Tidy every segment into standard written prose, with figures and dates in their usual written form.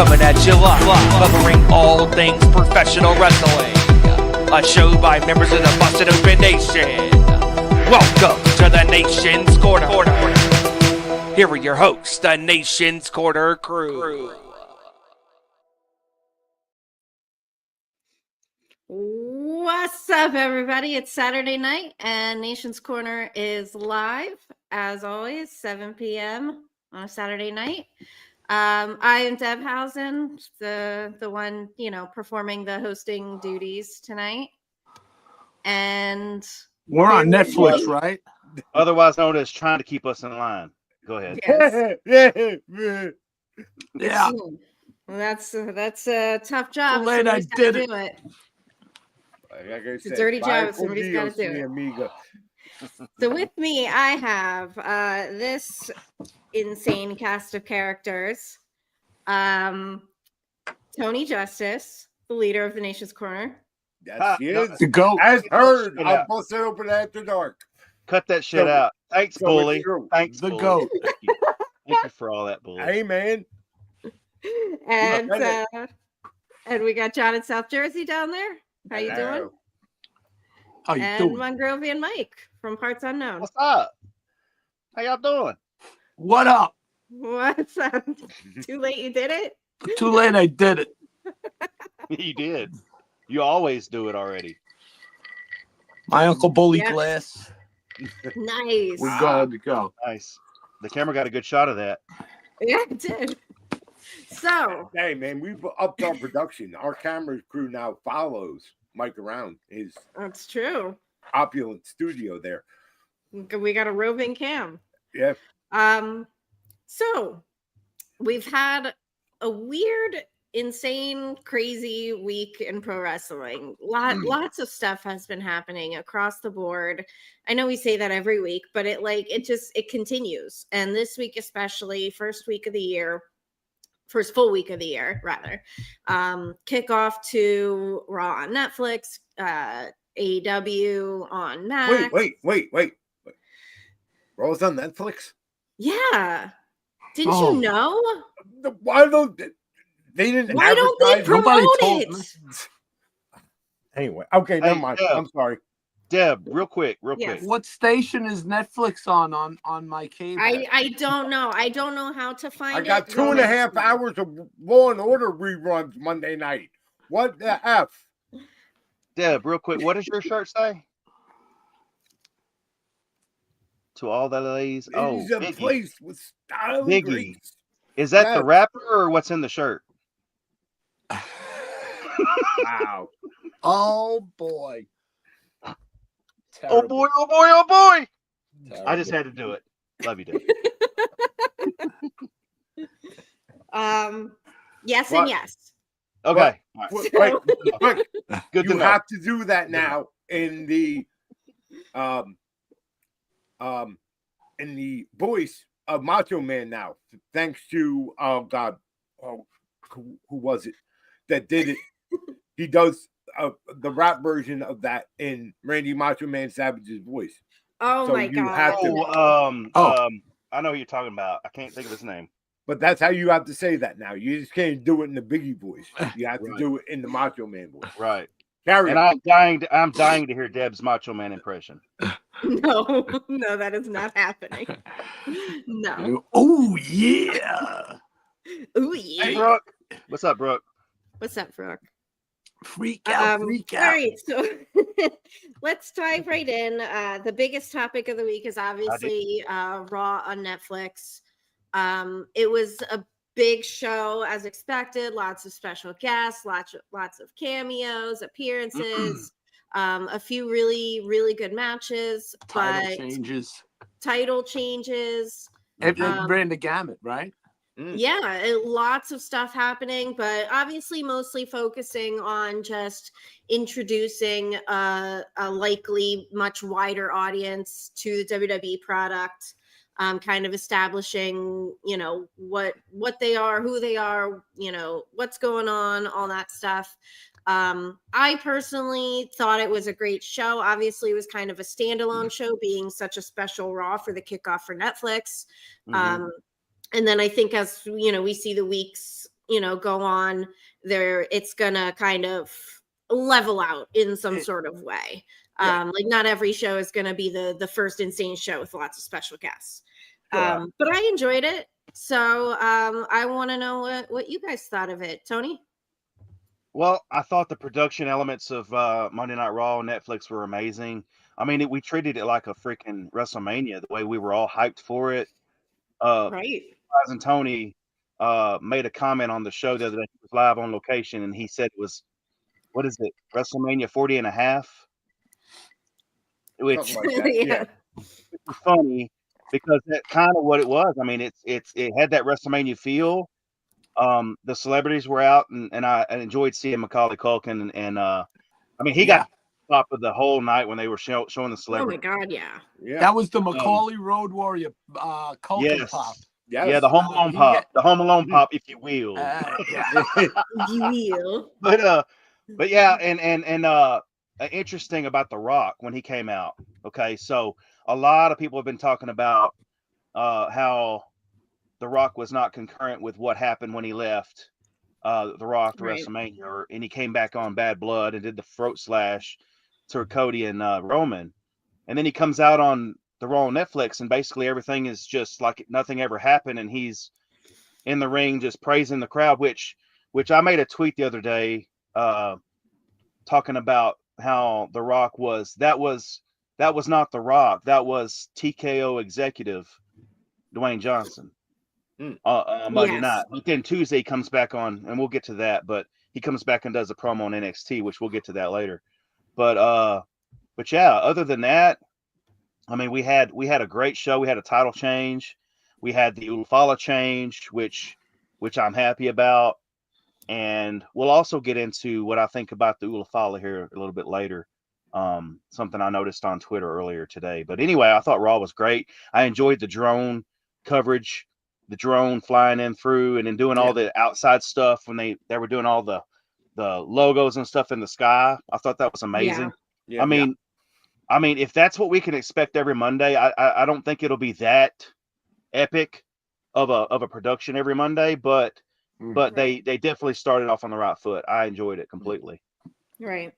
coming at you live, covering all things professional wrestling. A show by members of the Busted Open Nation. Welcome to the Nation's Corner. Here are your hosts, the Nation's Corner crew. What's up, everybody? It's Saturday night, and Nation's Corner is live, as always, 7 p.m. on a Saturday night. I am Debhausen, the one, performing the hosting duties tonight. And we're on Netflix, right? Otherwise known as trying to keep us in line. Go ahead. Yes. Yeah. That's a tough job. Late I did it. Do it. Like It's a dirty job. Somebody's got to do it. So with me, I have this insane cast of characters. Tony Justice, the leader of the Nation's Corner. Yes, he is. The GOAT. As heard, I'm busted open after dark. Cut that shit out. Thanks, bully. Thanks, The bully. GOAT. Thank you for all that, bully. Hey, man. And we got John in South Jersey down there. How you doing? How you And doing? Mongrovian Mike from Parts Unknown. What's up? How y'all doing? What up? What's up? Too late you did it? Too late I did it. You did. You always do it already. My Uncle Bully Yeah. Glass. Nice. We're good to go. Nice. The camera got a good shot of that. Yeah, it did. So, Hey, man, we've upped our production. Our camera crew now follows Mike around his that's true. opulent studio there. We got a roving cam. Yeah. So we've had a weird, insane, crazy week in pro wrestling. Lots of stuff has been happening across the board. I know we say that every week, but it continues. And this week, especially, first full week of the year, rather. Kickoff to Raw on Netflix, AEW on Max. Wait. Raw's on Netflix? Yeah. Didn't you know? Why don't they didn't Why don't they advertise? promote Nobody told it? me. Anyway, okay, never mind. Deb. I'm sorry. Deb, real quick. Yes. What station is Netflix on my cable? I don't know. I don't know how to find it. I got 2.5 hours of Law and Order reruns Monday night. What the F? Deb, real quick. What does your shirt say? To all the ladies. Oh, It's a Biggie. place with style and Biggie. grace. Is that the Yes. rapper or what's in the shirt? Wow. Oh boy. Oh boy, oh boy, oh boy. Terrible. I just had to do it. Love you, Deb. Yes What? and yes. Okay. Wait, quick. Good to You know. have to do that now in the voice of Macho Man now, thanks to who was it that did it? He does the rap version of that in Randy Macho Man Savage's voice. Oh So my you god. have to- I know what you're talking about. I can't think of his name. But that's how you have to say that now. You just can't do it in the Biggie voice. You have to Right. do it in the Macho Man voice. Right. Carry And on. I'm dying to hear Deb's Macho Man impression. No, that is not happening. No. Oh yeah. Ooh Hey, yeah. Brooke. What's up, Brooke? What's up, Brooke? Freak out, freak out. All right, so let's dive right in. The biggest topic of the week is obviously Raw on Netflix. It was a big show as expected. Lots of special guests, lots of cameos, appearances, a few really, really good matches, title changes. It ran the gamut, right? Yeah, lots of stuff happening, but obviously mostly focusing on just introducing a likely much wider audience to the WWE product, kind of establishing, what they are, who they are, what's going on, all that stuff. I personally thought it was a great show. Obviously, it was kind of a standalone show, being such a special Raw for the kickoff for Netflix. And then I think as we see the weeks, go on there, it's gonna kind of level out in some sort of way. Like not every show is gonna be the first insane show with lots of special guests. But I enjoyed it. So I want to know what you guys thought of it. Tony? Well, I thought the production elements of Monday Night Raw on Netflix were amazing. I mean, we treated it like a freaking WrestleMania, the way we were all hyped for it. Right. And Tony made a comment on the show the other day. He was live on location, and he said it was, what is it, WrestleMania 40 and a half? Which Something like that. Yeah. was funny because that's kind of what it was. I mean, it had that WrestleMania feel. The celebrities were out, and I enjoyed seeing Macaulay Culkin, and I mean, he got top of the whole night when they were showing the Oh celebrities. my God, yeah. That was the Macaulay Road Warrior Culkin pop. Yes. Yeah, the Home Alone pop, the Home Alone pop, if you will. You will. But yeah, and interesting about The Rock when he came out. Okay, so a lot of people have been talking about how The Rock was not concurrent with what happened when he left The Rock to WrestleMania, and he came back on Bad Blood and did the throat slash to Cody and Roman, and then he comes out on the Raw on Netflix, and basically everything is just like nothing ever happened, and he's in the ring just praising the crowd, which I made a tweet the other day talking about how The Rock was that was not The Rock, that was TKO executive Dwayne Johnson. Monday night. But then Tuesday he comes back on, and we'll get to that, but he comes back and does a promo on NXT, which we'll get to that later. But yeah, other than that, I mean, we had a great show. We had a title change. We had the Ulufala change, which I'm happy about. And we'll also get into what I think about the Ulufala here a little bit later. Something I noticed on Twitter earlier today. But anyway, I thought Raw was great. I enjoyed the drone coverage, the drone flying in through and then doing all the outside stuff when they were doing all the logos and stuff in the sky. I thought that was amazing. I mean, if that's what we can expect every Monday, I don't think it'll be that epic of a production every Monday, but they definitely started off on the right foot. I enjoyed it completely. Right.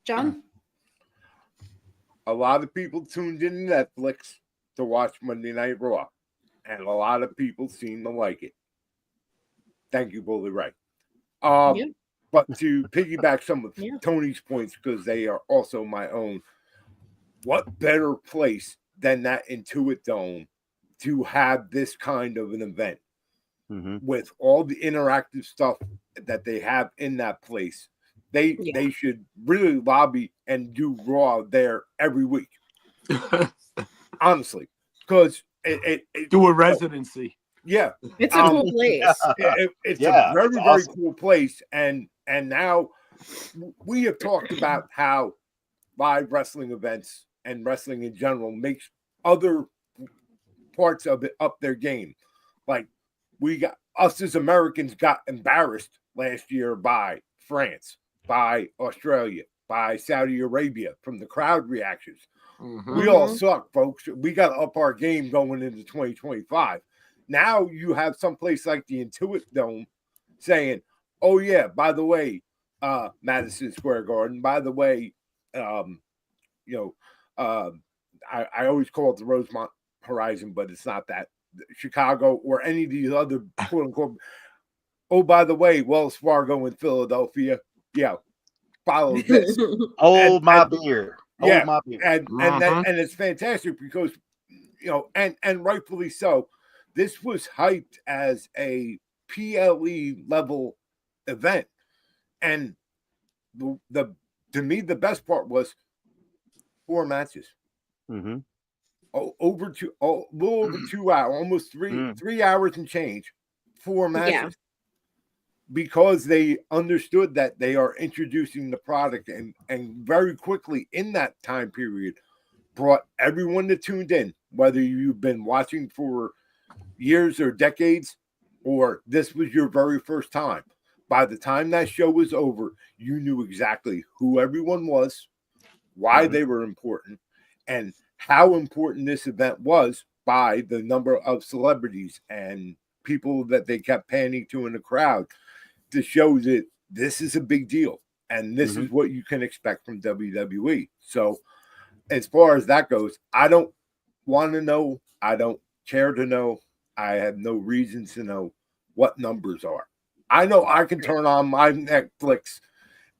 John? A lot of people tuned in Netflix to watch Monday Night Raw, and a lot of people seem to like it. Thank you, Bully Ray. But to piggyback some of Tony's points, because they are also my own, what better place than that Intuit Dome to have this kind of an event with all the interactive stuff that they have in that place? They should really lobby and do Raw there every week. Honestly, because it do a residency. Yeah, it's a cool place. It's a very awesome. Cool place, and now we have talked about how live wrestling events and wrestling in general makes other parts of it up their game. Like us as Americans got embarrassed last year by France, by Australia, by Saudi Arabia from the crowd reactions. We all suck, folks. We got to up our game going into 2025. Now you have someplace like the Intuit Dome saying, oh, yeah, by the way, Madison Square Garden, by the way, I always call it the Rosemont Horizon, but it's not that. Chicago or any of these other quote unquote. Oh, by the way, Wells Fargo in Philadelphia. Yeah. Follow this. Hold my beer. Yeah. My beer. And it's fantastic because, and rightfully so, this was hyped as a PLE level event. And to me, the best part was 4 matches. A little over 2 hours, almost 3 hours and change, 4 matches, because they understood that they are introducing the product and very quickly in that time period brought everyone that tuned in, whether you've been watching for years or decades, or this was your very first time. By the time that show was over, you knew exactly who everyone was, why they were important, and how important this event was by the number of celebrities and people that they kept panning to in the crowd to show that this is a big deal and this is what you can expect from WWE. So as far as that goes, I don't want to know. I don't care to know. I have no reason to know what numbers are. I know I can turn on my Netflix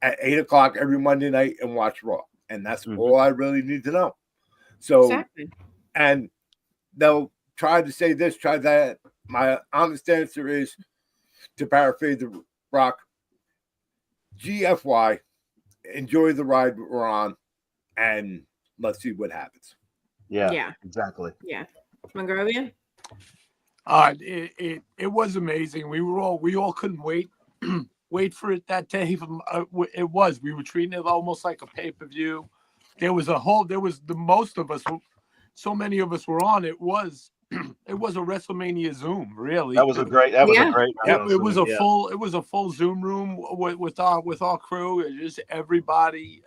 at 8 o'clock every Monday night and watch Raw. And that's all I really need to know. So, Exactly. and they'll try to say this, try that. My honest answer is, to paraphrase The Rock, GFY, enjoy the ride we're on, and let's see what happens. Yeah. Exactly. Yeah. Mongrovian? It was amazing. We all couldn't wait for it that day. We were treating it almost like a pay-per-view. There was the most of us, so many of us were on. It was a WrestleMania Zoom, really. That was a great. It was a full Zoom room with our crew, just everybody,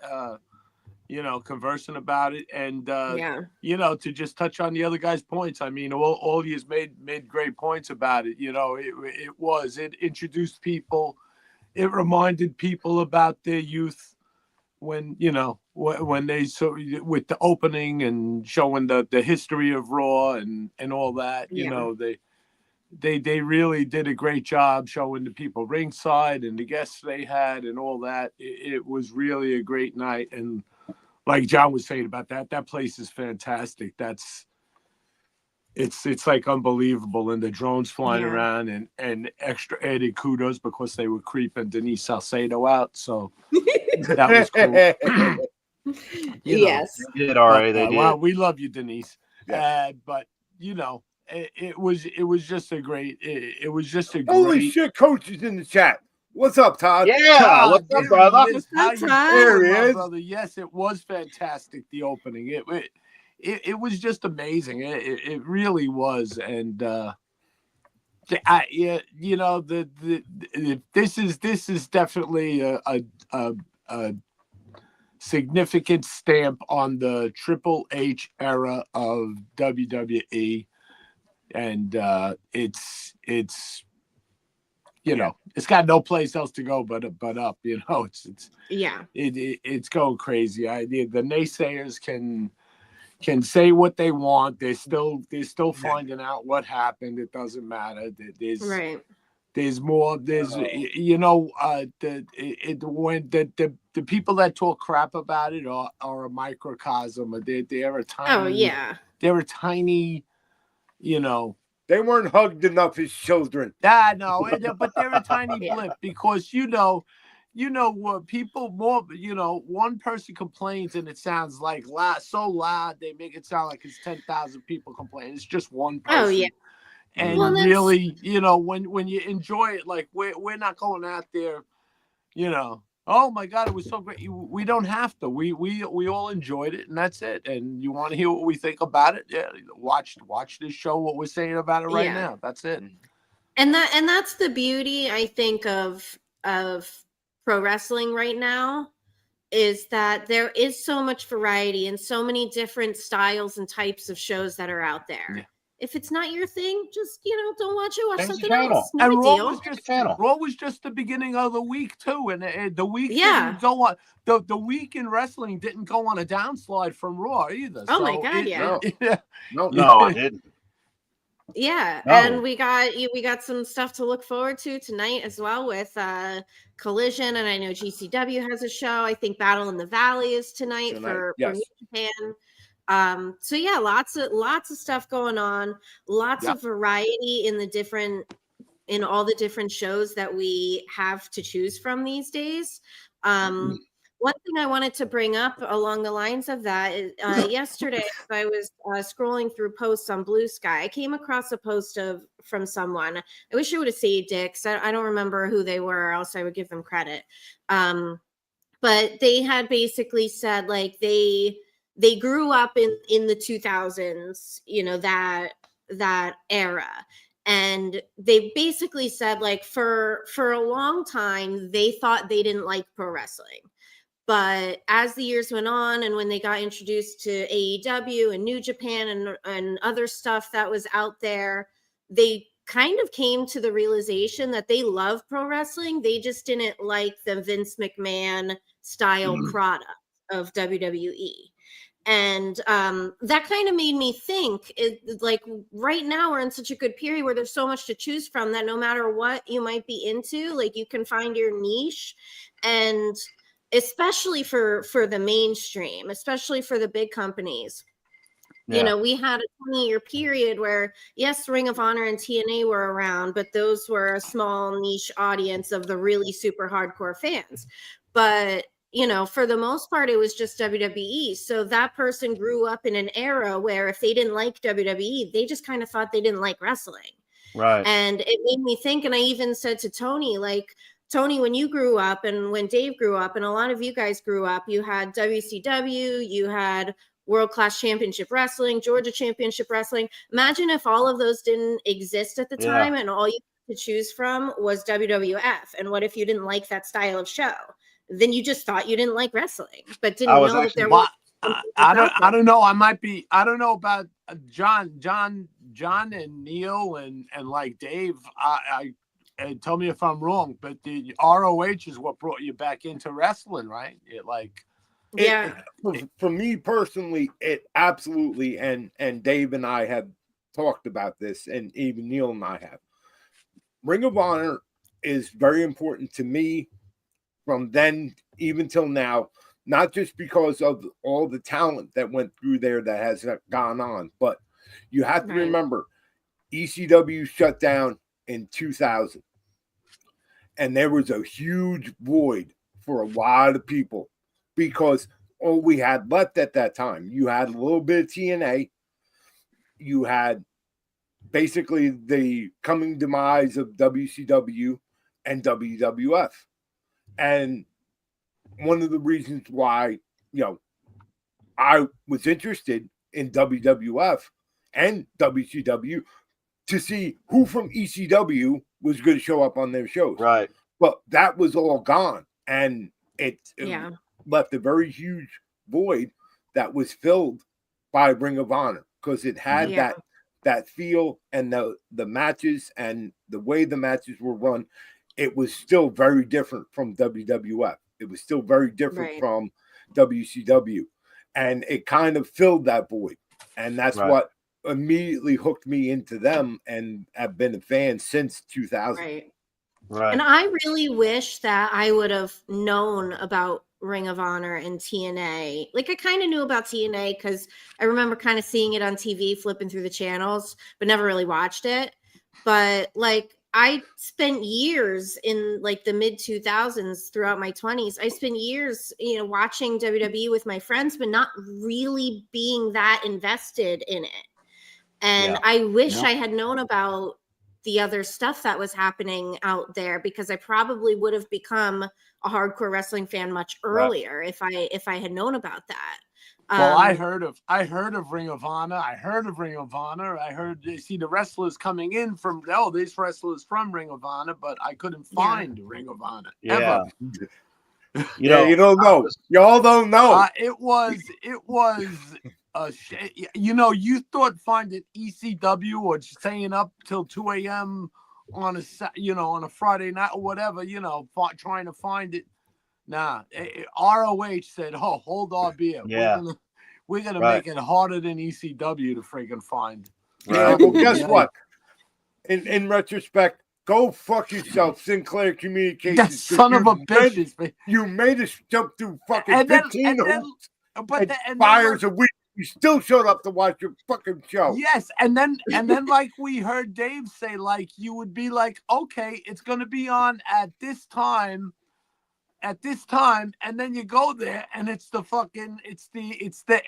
conversing about it, and to just touch on the other guy's points. I mean, all he's made great points about it. It introduced people, it reminded people about their youth when they saw with the opening and showing the history of Raw and all that. They really did a great job showing the people ringside and the guests they had and all that. It was really a great night. And like John was saying about that place is fantastic. It's like unbelievable. And the drones flying around and extra added kudos because they were creeping Denise Salcedo out. So that was cool. Yes. They did, RA. They did. Well, we love you, Denise. Yeah. But it was just a great. It was just a Holy great. shit, Coach is in the chat. What's up, Todd? Yeah, what's up, brother? Yes, What's up, how you Todd? doing, There he my is. brother? Yes, it was fantastic. The opening, it was just amazing. It really was, and this is definitely a significant stamp on the Triple H era of WWE, and it's it's got no place else to go but up. It's going crazy. The naysayers can say what they want. They're still finding out what happened. It doesn't matter. There's more. There's when the people that talk crap about it are a microcosm. They're a tiny. They're a tiny. They weren't hugged enough as children. No, but they're a tiny blip because people more. One person complains and it sounds like so loud. They make it sound like it's 10,000 people complaining. It's just one person. Oh yeah. And really, when you enjoy it, like we're not going out there, oh my God, it was so great. We don't have to. We all enjoyed it, and that's it. And you want to hear what we think about it? Yeah, watch this show. What we're saying about it right now. That's it. And that's the beauty, I think, of pro wrestling right now, is that there is so much variety and so many different styles and types of shows that are out there. Yeah. If it's not your thing, just don't watch it. Watch Change the something channel. else. No big deal. Raw was just the beginning of the week too, and the week Yeah. didn't go on. The week in wrestling didn't go on a downslide from Raw either. Oh my God, No, it didn't. Yeah, No. and we got some stuff to look forward to tonight as well with Collision, and I know GCW has a show. I think Battle in the Valley is tonight. For New Japan. So yeah, lots of stuff going on, lots of variety in all the different shows that we have to choose from these days. One thing I wanted to bring up along the lines of that is yesterday, as I was scrolling through posts on Blue Sky, I came across a post from someone. I wish I would have saved it because I don't remember who they were, or else I would give them credit. But they had basically said like they grew up in the 2000s, that era. And they basically said like for a long time, they thought they didn't like pro wrestling. But as the years went on and when they got introduced to AEW and New Japan and other stuff that was out there, they kind of came to the realization that they love pro wrestling. They just didn't like the Vince McMahon style product of WWE. And that kind of made me think, like, right now we're in such a good period where there's so much to choose from that no matter what you might be into, like, you can find your niche. And especially for the mainstream, especially for the big companies. You know, we had a 20-year period where, yes, Ring of Honor and TNA were around, but those were a small niche audience of the really super hardcore fans. But, you know, for the most part, it was just WWE. So that person grew up in an era where if they didn't like WWE, they just kind of thought they didn't like wrestling. Right. And it made me think, and I even said to Tony, like, Tony, when you grew up and when Dave grew up and a lot of you guys grew up, you had WCW, you had World Class Championship Wrestling, Georgia Championship Wrestling. Imagine if all of those didn't exist at the time and all you had to choose from was WWF. And what if you didn't like that style of show? Then you just thought you didn't like wrestling, but didn't know that there was. I don't know. I don't know about John and Neil and like Dave. And tell me if I'm wrong, but the ROH is what brought you back into wrestling, right? For me personally, it absolutely, and Dave and I have talked about this, and even Neil and I have. Ring of Honor is very important to me from then even till now, not just because of all the talent that went through there that has gone on, but you have to remember ECW shut down in 2000. And there was a huge void for a lot of people because all we had left at that time, you had a little bit of TNA, you had basically the coming demise of WCW and WWF. And one of the reasons why, you know, I was interested in WWF and WCW to see who from ECW was going to show up on their shows. Right. But that was all gone. And it left a very huge void that was filled by Ring of Honor because it had that feel and the matches and the way the matches were run. It was still very different from WWF. It was still very different from WCW. And it kind of filled that void. And that's what immediately hooked me into them, and I've been a fan since 2000. Right. And I really wish that I would have known about Ring of Honor and TNA. Like, I kind of knew about TNA because I remember kind of seeing it on TV, flipping through the channels, but never really watched it. But like, I spent years in like the mid 2000s throughout my 20s. I spent years, you know, watching WWE with my friends, but not really being that invested in it. And I wish I had known about the other stuff that was happening out there because I probably would have become a hardcore wrestling fan much earlier if I had known about that. Well, I heard of Ring of Honor. I heard see the wrestlers coming in from these wrestlers from Ring of Honor, but I couldn't find Ring of Honor ever. You don't know. Y'all don't know. It was you know, you thought finding ECW or staying up till 2 a.m. on a Friday night or whatever, you know, trying to find it. Nah, ROH said, "Oh, hold our beer. We're gonna make it harder than ECW to freaking find." Well, guess what? In retrospect, go fuck yourself, Sinclair Communications. That son of a bitch! You made us jump through fucking 15 hoops and fires a week. You still showed up to watch your fucking show. Yes, and then like we heard Dave say, like you would be like, okay, it's gonna be on at this time, and then you go there and it's the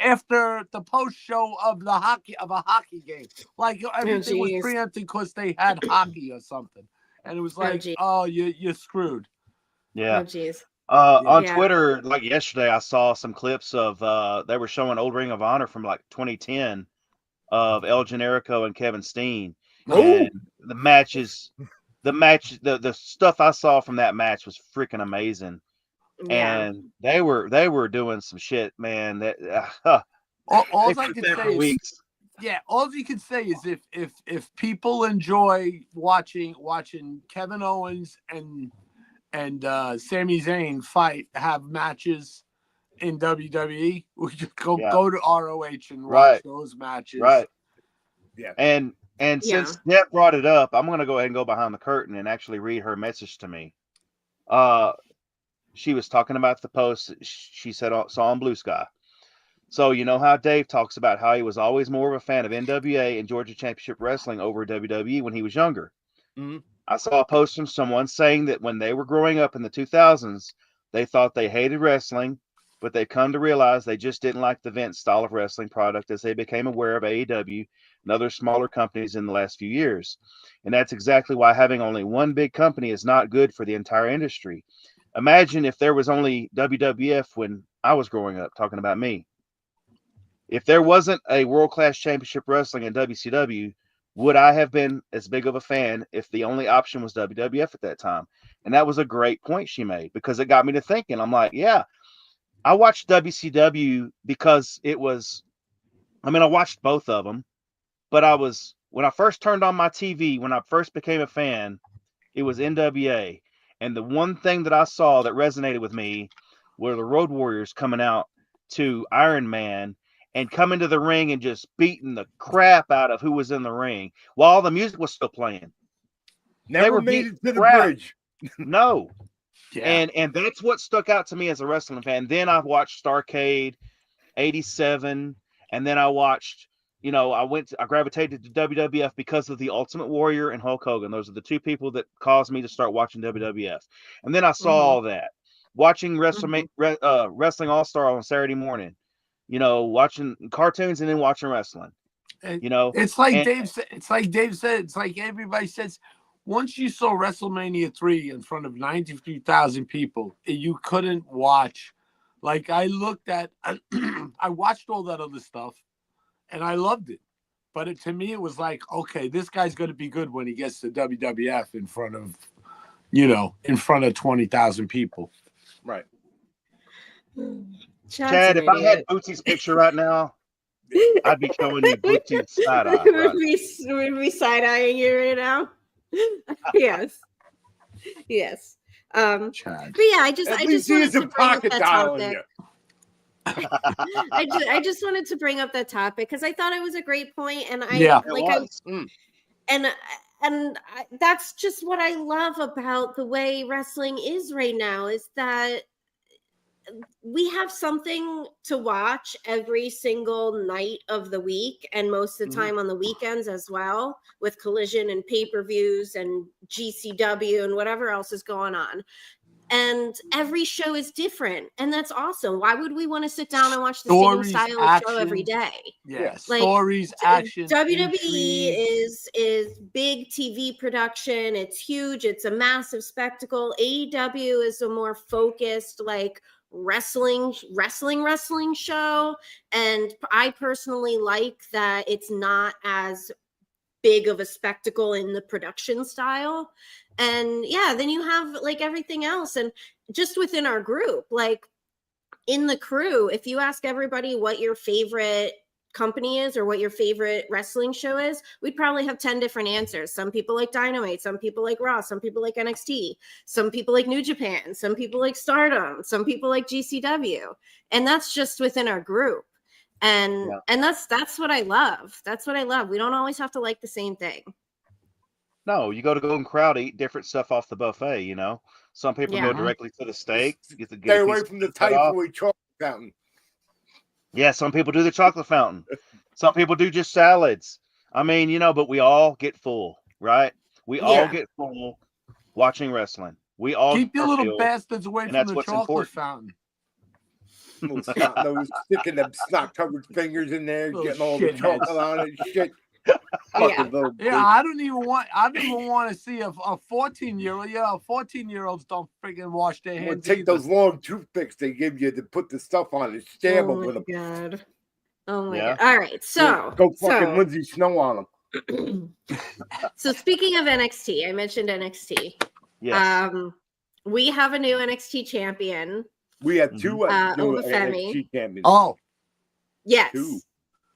after the post show of a hockey game. Like everything was preempted because they had hockey or something. And it was like, you're screwed. Yeah. Oh jeez. On Twitter, like yesterday, I saw some clips of they were showing old Ring of Honor from like 2010 of El Generico and Kevin Steen. And the matches, the stuff I saw from that match was freaking amazing. And they were doing some shit, man. That all I can say is Yeah, all you can say is if people enjoy watching Kevin Owens and Sami Zayn have matches in WWE, we just go to ROH and watch those matches. Right. Yeah. And since Deb brought it up, I'm going to go ahead and go behind the curtain and actually read her message to me. She was talking about the post she said saw on Blue Sky. So you know how Dave talks about how he was always more of a fan of NWA and Georgia Championship Wrestling over WWE when he was younger. Mm-hmm. I saw a post from someone saying that when they were growing up in the 2000s, they thought they hated wrestling, but they've come to realize they just didn't like the Vince style of wrestling product as they became aware of AEW and other smaller companies in the last few years. And that's exactly why having only one big company is not good for the entire industry. Imagine if there was only WWF when I was growing up, talking about me. If there wasn't a world-class championship wrestling in WCW, would I have been as big of a fan if the only option was WWF at that time? And that was a great point she made, because it got me to thinking. I'm like, yeah, I watched WCW because it was, I watched both of them, but when I first turned on my TV, when I first became a fan, it was NWA. And the one thing that I saw that resonated with me were the Road Warriors coming out to Iron Man and coming to the ring and just beating the crap out of who was in the ring while the music was still playing. Never made it to the bridge. No. Yeah. And that's what stuck out to me as a wrestling fan. Then I watched Starrcade, 87, and then I watched, I gravitated to WWF because of the Ultimate Warrior and Hulk Hogan. Those are the two people that caused me to start watching WWF. And then I saw all that. Watching Wrestling All-Star on Saturday morning. Watching cartoons and then watching wrestling. It's like Dave said. It's like everybody says. Once you saw WrestleMania 3 in front of 93,000 people, you couldn't watch. Like I watched all that other stuff, and I loved it. But to me, it was like, okay, this guy's going to be good when he gets to WWF in front of 20,000 people. Right. Chad, if I had Bootsy's picture right now, I'd be showing you Bootsy's side eye. Would be side eyeing you right now. Yes. But yeah, I just wanted to bring up that topic. I just wanted to bring up that topic because I thought it was a great point, and that's just what I love about the way wrestling is right now, is that we have something to watch every single night of the week, and most of the time on the weekends as well, with Collision and pay-per-views and GCW and whatever else is going on. And every show is different, and that's awesome. Why would we want to sit down and watch the same style of show every day? Yeah, stories, action. WWE is big TV production. It's huge. It's a massive spectacle. AEW is a more focused, like, wrestling show, and I personally like that it's not as big of a spectacle in the production style. And yeah, then you have like everything else. And just within our group, like in the crew, if you ask everybody what your favorite company is or what your favorite wrestling show is, we'd probably have 10 different answers. Some people like Dynamite, some people like Raw, some people like NXT, some people like New Japan, some people like Stardom, some people like GCW. And that's just within our group. And that's what I love. That's what I love. We don't always have to like the same thing. No, you go to Golden Crowd, eat different stuff off the buffet, Some people go directly to the steak. Stay away from the typhoid chocolate fountain. Yeah, some people do the chocolate fountain. Some people do just salads. But we all get full, right? We all get full watching wrestling. We all keep your little bastards away from the chocolate fountain. Those sticking them snot-covered fingers in there, getting all the chocolate on it and shit. I don't even want to see a 14-year-old. Yeah, 14-year-olds don't freaking wash their hands. Take those long toothpicks they give you to put the stuff on and stab them with them. God. Oh my God. All right, so go fucking Lindsay Snow on them. So speaking of NXT, I mentioned NXT. Yes. We have a new NXT champion. We have two new Obafemi. NXT champions. Oh. Yes. Two.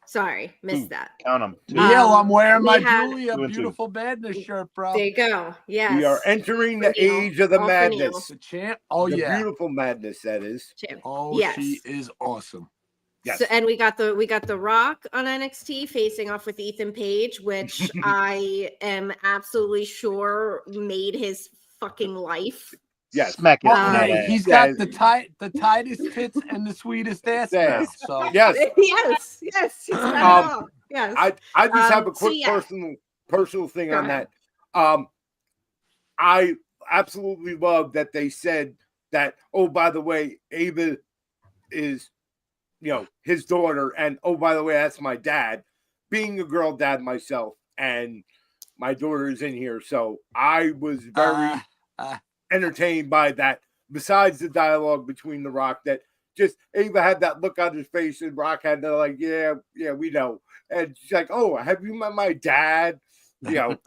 Sorry, missed that. Count them. Neil, I'm wearing my had- Julia Beautiful Badness shirt, bro. There you go. Yes. We are entering the Neil. age of the All for Neil. madness. The champ. Oh The yeah. beautiful madness that is. Champ. Oh, Yes. she is awesome. Yes. So, and we got the Rock on NXT facing off with Ethan Page, which I am absolutely sure made his fucking life. Yes. Smack it. Well, Um, hey, he's got the tightest tits and the sweetest ass now. So Yes. yes, he's got it all. Yes. I just have a so quick yeah. personal thing Go on ahead. that. I absolutely love that they said that, oh, by the way, Ava is, his daughter, and oh, by the way, that's my dad. Being a girl dad myself, and my daughter is in here, so I was very entertained by that. Besides the dialogue between The Rock, that just Ava had that look on his face, and Rock had to like, yeah, we know, and she's like, oh, have you met my dad? That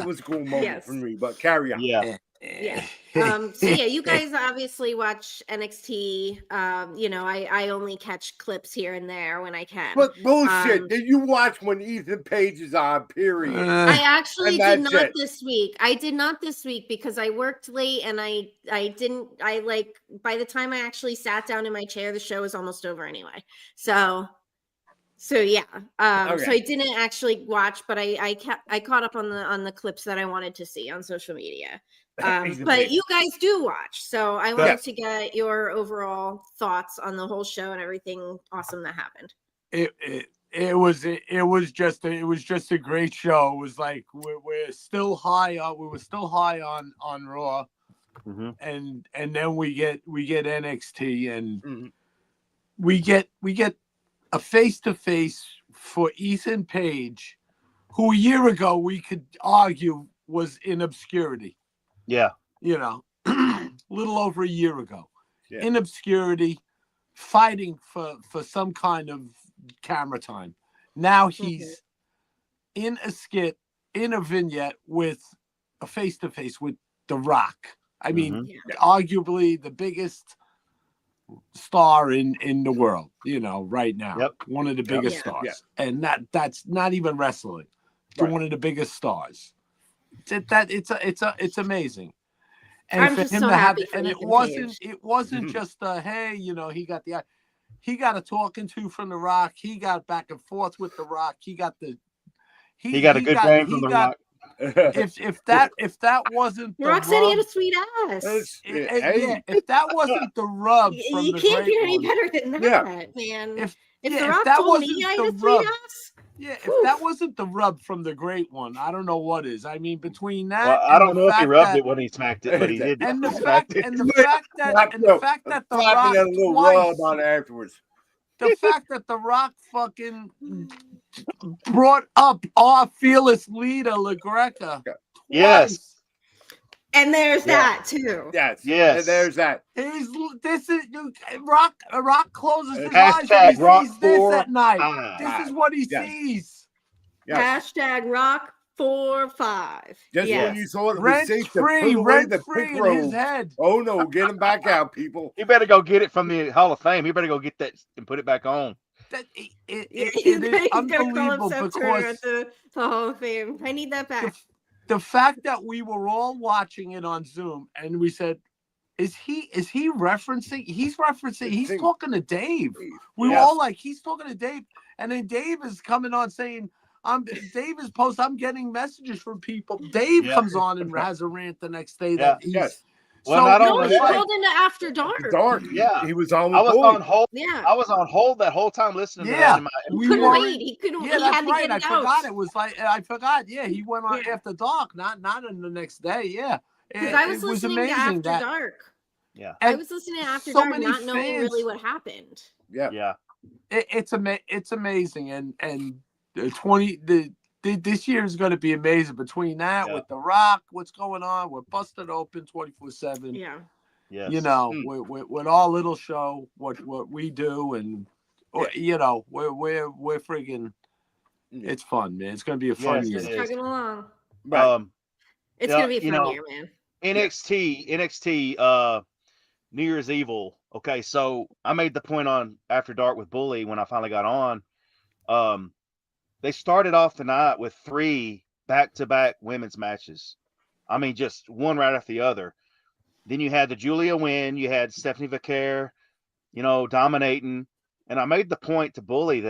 was a cool moment for me. But carry on. Yeah. Yeah. So yeah, you guys obviously watch NXT. I only catch clips here and there when I can. But bullshit. Did you watch when Ethan Page is on? Period. I actually did not it. this week. I did not this week because I worked late and I didn't. By the time I actually sat down in my chair, the show was almost over anyway. So yeah. Okay. So I didn't actually watch, but I caught up on the clips that I wanted to see on social media. But you guys do watch, so I wanted to get your overall thoughts on the whole show and everything awesome that happened. It was just a great show. It was like we're still high on. We were still high on Raw, and then we get NXT, and we get a face-to-face for Ethan Page, who a year ago we could argue was in obscurity. Yeah. A little over a year ago. Yeah. In obscurity, fighting for some kind of camera time. Now he's in a skit, in a vignette with a face-to-face with The Rock. I mean, arguably the biggest star in the world, right now. Yep. One of the biggest stars. Yeah. And that's not even wrestling. Right. One of the biggest stars. It's amazing. And I'm for just him so to have happy for and Ethan it wasn't just hey, he got a talking to from The Rock. He got back and forth with The Rock. He got a good game from The Rock. If that wasn't The Rock said he had a sweet ass. If that wasn't the rub from you the can't great get any one, better than that, man. If The Rock that told me wasn't I the had a sweet rub, ass. yeah, if that wasn't the rub from the great one, I don't know what is. I mean, between that, well, I don't know if he rubbed it when he smacked it, but he did. And the fact that The Rock a little rub on afterwards. The fact that The Rock fucking brought up our fearless leader, LaGreca. Yes. And there's that too. Yes. Yes. And there's that. Rock closes his eyes and he sees this at night. This is what he sees. Yes. Hashtag Rock 45. Just when you thought it was rent safe free, to put away rent the free pink in robe. his head. Oh no, get him back out, people. He better go get it from the Hall of Fame. He better go get that and put it back on. It is unbelievable because at the Hall of Fame. I need that back. The fact that we were all watching it on Zoom and we said, is he referencing? He's talking to Dave. We were all like, he's talking to Dave. And then Dave is coming on saying, Dave is post. I'm getting messages from people. Dave comes on and has a rant the next day that he's. Well, he called into After Dark. Yeah, he was on. I was on hold. Yeah, I was on hold that whole time listening to that. He couldn't wait. He couldn't. Yeah, he that's had to right. Get it I forgot. It was like I forgot. Yeah, he went on After Dark, not in the next day. Yeah, because I was listening to After Dark. Yeah, I was listening to After Dark, not knowing really what happened. Yeah. It's amazing, and this year is going to be amazing. Between that with The Rock, what's going on? We're busted open 24/7. Yeah. Yes. With our little show, what we do, and we're friggin'. It's fun, man. It's going to be a fun year. Just chugging along. Right. It's going to be a fun year, man. NXT. New Year's Evil. Okay, so I made the point on After Dark with Bully when I finally got on. They started off the night with 3 back-to-back women's matches. I mean, just one right after the other. Then you had the Julia win. You had Stephanie Vaquer, dominating. And I made the point to Bully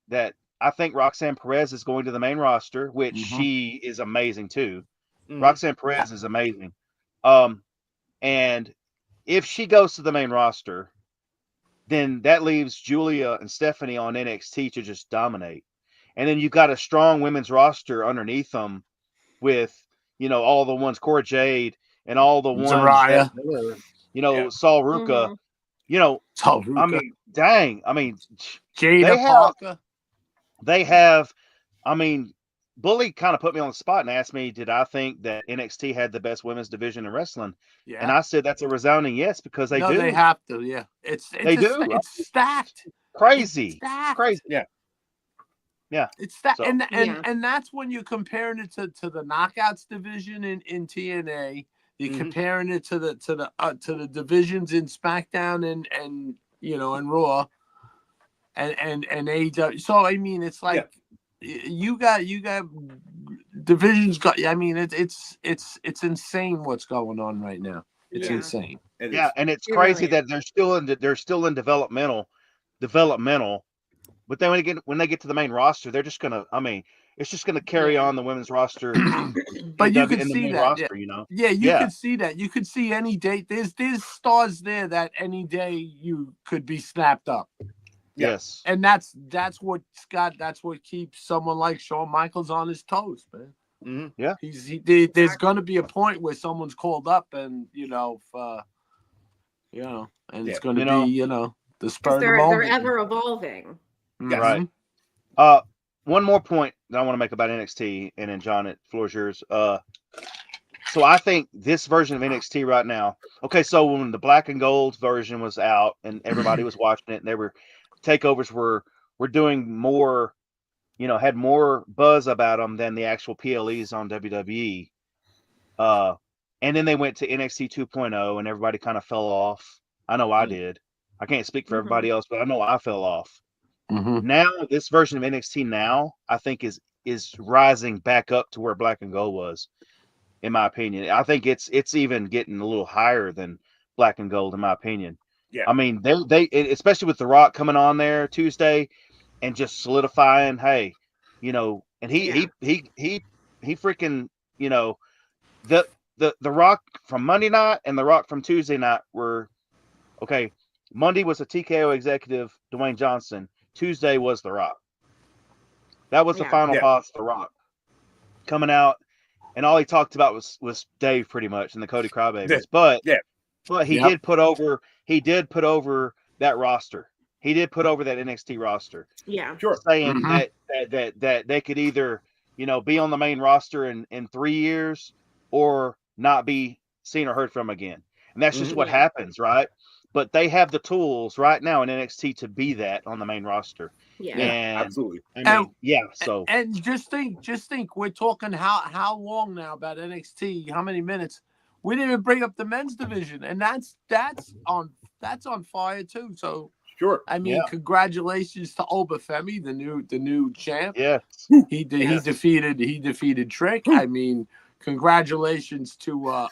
that I think Roxanne Perez is going to the main roster, which she is amazing too. Roxanne Perez is amazing. And if she goes to the main roster, then that leaves Julia and Stephanie on NXT to just dominate. And then you've got a strong women's roster underneath them with, all the ones, Cora Jade and all the ones, Zariah. Saul Ruka, Saul Ruka. I mean, dang. I mean, Jada Parker. They have, I mean, Bully kind of put me on the spot and asked me, did I think that NXT had the best women's division in wrestling? Yeah. And I said that's a resounding yes, because they do. They have to, yeah. They do. It's stacked. Crazy. It's stacked. Crazy. Yeah. Yeah. It's that, so, and that's when you're comparing it to the Knockouts division in TNA. You're comparing it to the divisions in SmackDown and Raw and AEW. So I mean, it's like you got divisions. I mean, it's insane what's going on right now. It's insane. And it's crazy that they're still in developmental. But then when they get to the main roster, they're just gonna. I mean, it's just gonna carry on the women's roster. But you can see that, roster, you can see that. You could see any day. There's stars there that any day you could be snapped up. Yes, and that's what keeps someone like Shawn Michaels on his toes, man. Mm-hmm. Yeah, there's gonna be a point where someone's called up, and and it's gonna be the spur of the moment. They're ever evolving. Right. One more point that I want to make about NXT, and then John, the floor is yours. So I think this version of NXT right now. Okay, so when the black and gold version was out and everybody was watching it, and takeovers were doing more, had more buzz about them than the actual PLEs on WWE. And then they went to NXT 2.0, and everybody kind of fell off. I know I did. I can't speak for everybody else, but I know I fell off. Now this version of NXT now, I think is rising back up to where black and gold was, in my opinion. I think it's even getting a little higher than black and gold, in my opinion. Yeah. I mean, they especially with The Rock coming on there Tuesday and just solidifying, hey, and he freaking, the Rock from Monday night and The Rock from Tuesday night were okay. Monday was a TKO executive, Dwayne Johnson. Tuesday was The Rock. That was the final boss, The Rock, coming out, and all he talked about was Dave pretty much and the Cody Crybabies. But he did put over that roster. He did put over that NXT roster. Yeah, sure. Saying that they could either be on the main roster in 3 years or not be seen or heard from again, and that's just what happens, right? But they have the tools right now in NXT to be that on the main roster. Yeah, and, absolutely. I mean, so and just think, we're talking how long now about NXT? How many minutes? We didn't even bring up the men's division, and that's on fire too. So sure. I mean, congratulations to Obafemi, the new champ. Yeah, he defeated Trick. I mean, congratulations to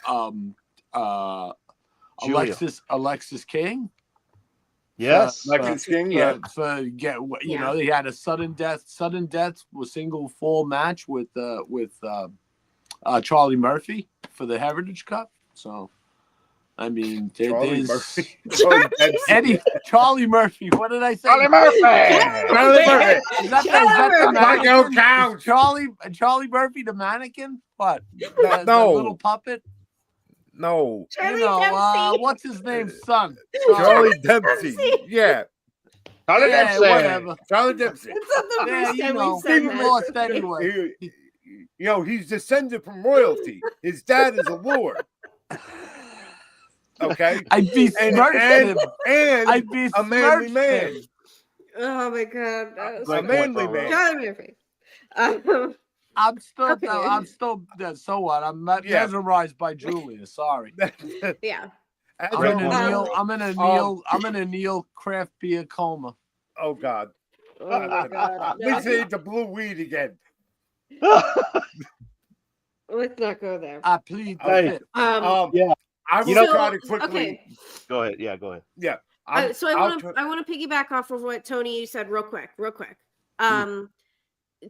Alexis King. Yes, Alexis King. Yeah, he had a sudden death with single fall match with Charlie Murphy for the Heritage Cup. So, I mean, Charlie Murphy. Charlie Murphy. What did I say? Charlie Murphy. Is that Charlie Murphy, the mannequin? What? The little puppet. No. What's his name? Son. Charlie Dempsey. Yeah. Charlie Dempsey. Whatever. Charlie Dempsey. Lost anyway. He's descended from royalty. His dad is a lord. Okay. I'd be him. And I'd be a manly man. Oh my God. A manly man. Charlie Murphy. I'm still so what? I'm mesmerized by Julia. Sorry. Yeah. I'm in a Neil craft beer coma. Oh God. Oh my God. At least they ate the blue weed again. Let's not go there. I plead the Hey, fifth. Yeah. I will try to quickly. Okay. Go ahead. Yeah, go ahead. Yeah. So I want to piggyback off of what Tony you said real quick.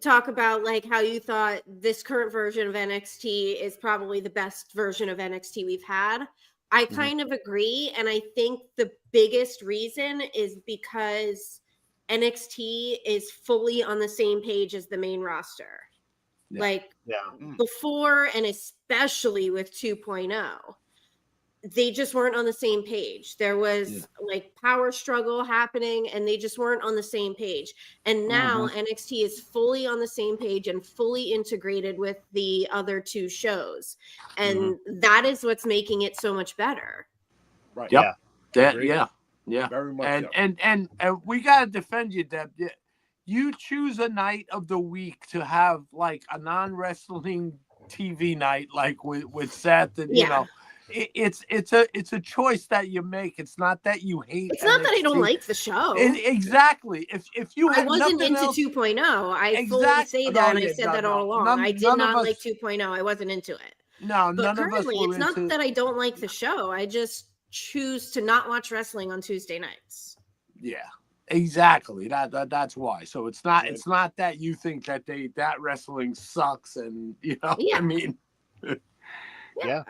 Talk about like how you thought this current version of NXT is probably the best version of NXT we've had. I kind of agree, and I think the biggest reason is because NXT is fully on the same page as the main roster. Yeah. Like before, and especially with 2.0. They just weren't on the same page. There was like power struggle happening and they just weren't on the same page. And now NXT is fully on the same page and fully integrated with the other two shows. And that is what's making it so much better. Right. Yep. Yeah. Yeah. Very much and we gotta defend you, Deb. You choose a night of the week to have like a non-wrestling TV night, like with Seth and you know. It's a choice that you make. It's not that you hate. It's not that I don't like the show. Exactly. If you I wasn't into 2.0. I fully say that, and I said that all along. I did not like 2.0. I wasn't into it. No, but none of us were it's not that I don't like the show. I just choose to not watch wrestling on Tuesday nights. Yeah, exactly. That's why. So it's not that you think that wrestling sucks, and you know. I mean. Yeah.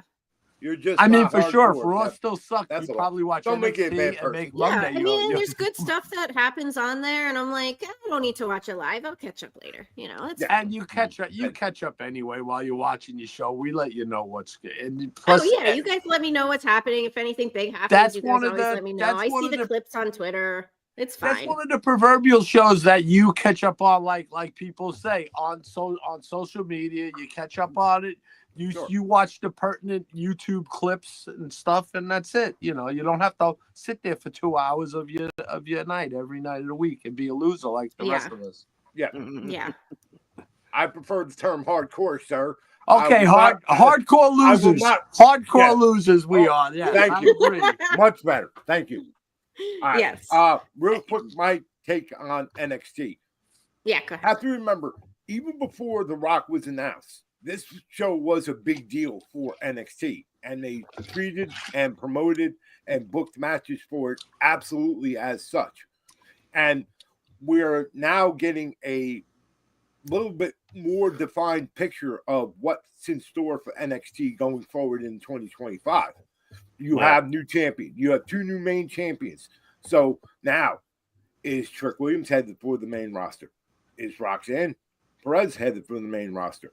You're just. I mean, for sure. For Raw still sucks. You probably watch don't make it NXT and make Monday. I mean, there's good stuff that happens on there, and I'm like, I don't need to watch it live. I'll catch up later. You know, it's and you catch up. You catch up anyway while you're watching your show. We let you know what's good. And plus, you guys let me know what's happening. If anything big happens, you guys always let me know. I see the clips on Twitter. It's fine. That's one of the proverbial shows that you catch up on, like people say on social media. You catch up on it. You watch the pertinent YouTube clips and stuff, and that's it. You know, you don't have to sit there for 2 hours of your night every night of the week and be a loser like the rest of us. Yeah. Yeah. I prefer the term hardcore, sir. Okay, hardcore losers. Hardcore losers we are. Yeah, thank you. Agree. Much better. Thank you. All right. Yes. Real quick, my take on NXT. Yeah, go ahead. Have to remember, even before The Rock was announced, this show was a big deal for NXT, and they treated and promoted and booked matches for it absolutely as such. And we're now getting a little bit more defined picture of what's in store for NXT going forward in 2025. You have new champion. You have two new main champions. So now, is Trick Williams headed for the main roster? Is Roxanne Perez headed for the main roster?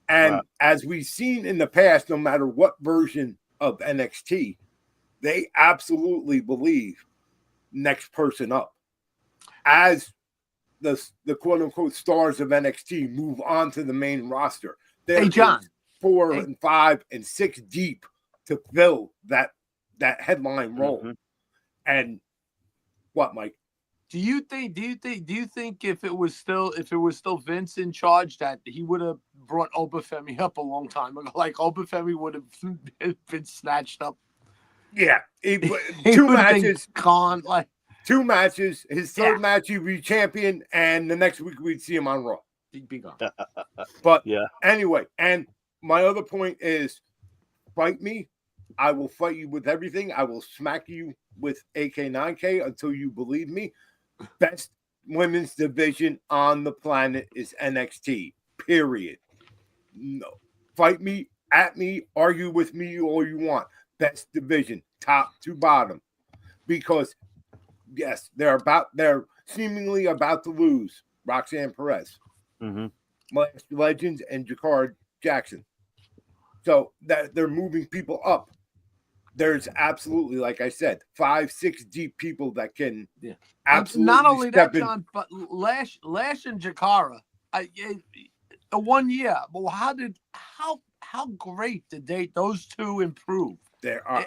And as we've seen in the past, no matter what version of NXT, they absolutely believe next person up. As the quote-unquote stars of NXT move on to the main roster, they're 4 and 5 and 6 deep to fill that headline role. And what, Mike? Do you think if it was still Vince in charge that he would have brought Obafemi up a long time ago? Like Obafemi would have been snatched up. Yeah, two matches. Two matches. His third match, he'd be champion, and the next week we'd see him on Raw. He'd be gone. But anyway, and my other point is, fight me. I will fight you with everything. I will smack you with AK9K until you believe me. Best women's division on the planet is NXT, period. No. Fight me, at me, argue with me all you want. Best division, top to bottom. Because, yes, they're seemingly about to lose Roxanne Perez, Legends, and Jakar Jackson. So that they're moving people up. There's absolutely, like I said, 5-6 deep people that can absolutely not only that, in. John, but Lash and Jakara, 1 year. Well, how great did those two improve? They are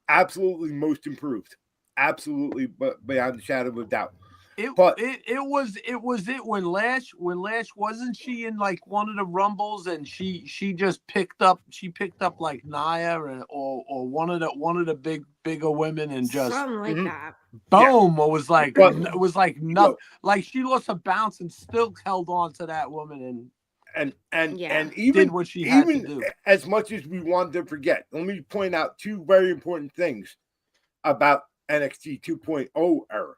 absolutely most improved. Absolutely, but beyond the shadow of a doubt. It was when Lash wasn't she in like one of the Rumbles and she just picked up like Nia or one of the bigger women and just something like that. Boom! Yeah. It was like nothing. Like she lost a bounce and still held on to that woman and even did what she had to do. As much as we wanted to forget, let me point out two very important things about NXT 2.0 era.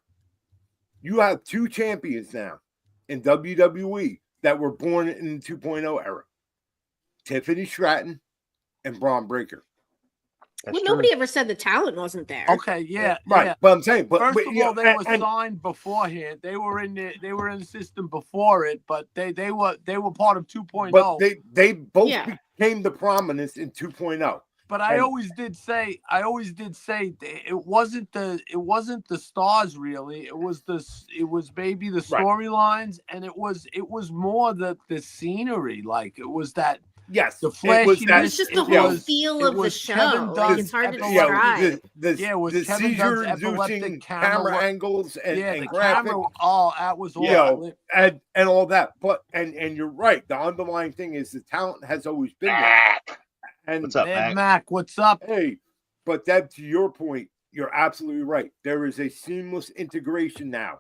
You have two champions now in WWE that were born in the 2.0 era. Tiffany Stratton and Braun Breaker. Well, nobody ever said the talent wasn't there. Okay, yeah, right. Yeah. But I'm saying, first of all, they were signed beforehand. They were in the system before it, but they were part of 2.0. But they both became the prominence in 2.0. But I always did say it wasn't the stars really. It was maybe the storylines, and it was more the scenery. Like it was that. Yes, the flashiness. It was just the whole feel of the show. Like, it's hard to describe. It was the seizure-inducing camera angles and the graphics. Camera, that was all. And all that. But and you're right. The underlying thing is the talent has always been there. And what's up, Mac? What's up? Hey, but Deb, to your point, you're absolutely right. There is a seamless integration now.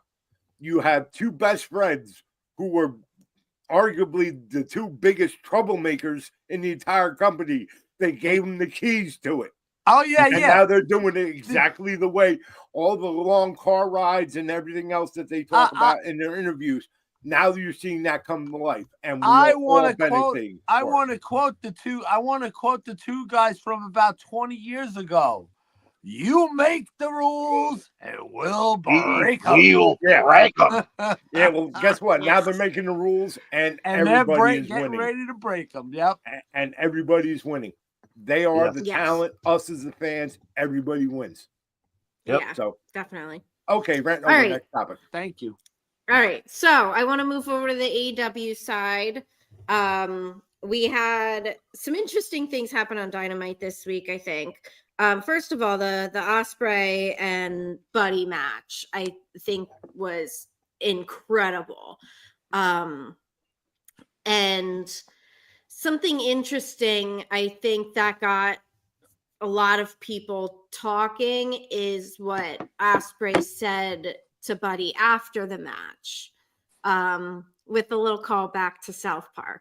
You have two best friends who were arguably the two biggest troublemakers in the entire company. They gave them the keys to it. Oh, yeah, and now they're doing it exactly the way all the long car rides and everything else that they talk about in their interviews. Now you're seeing that come to life, and I want to quote the two guys from about 20 years ago. You make the rules, and we'll break them. We'll break them. Yeah, well, guess what? Now they're making the rules, and everybody's getting ready to break them. Yep, and everybody's winning. They are the talent. Us as the fans, everybody wins. Yep. Yeah, so definitely. Okay, right over next topic. Thank you. All right, so I want to move over to the AEW side. We had some interesting things happen on Dynamite this week, I think. First of all, the Ospreay and Buddy match, I think, was incredible. And something interesting, I think, that got a lot of people talking is what Ospreay said to Buddy after the match, with a little call back to South Park.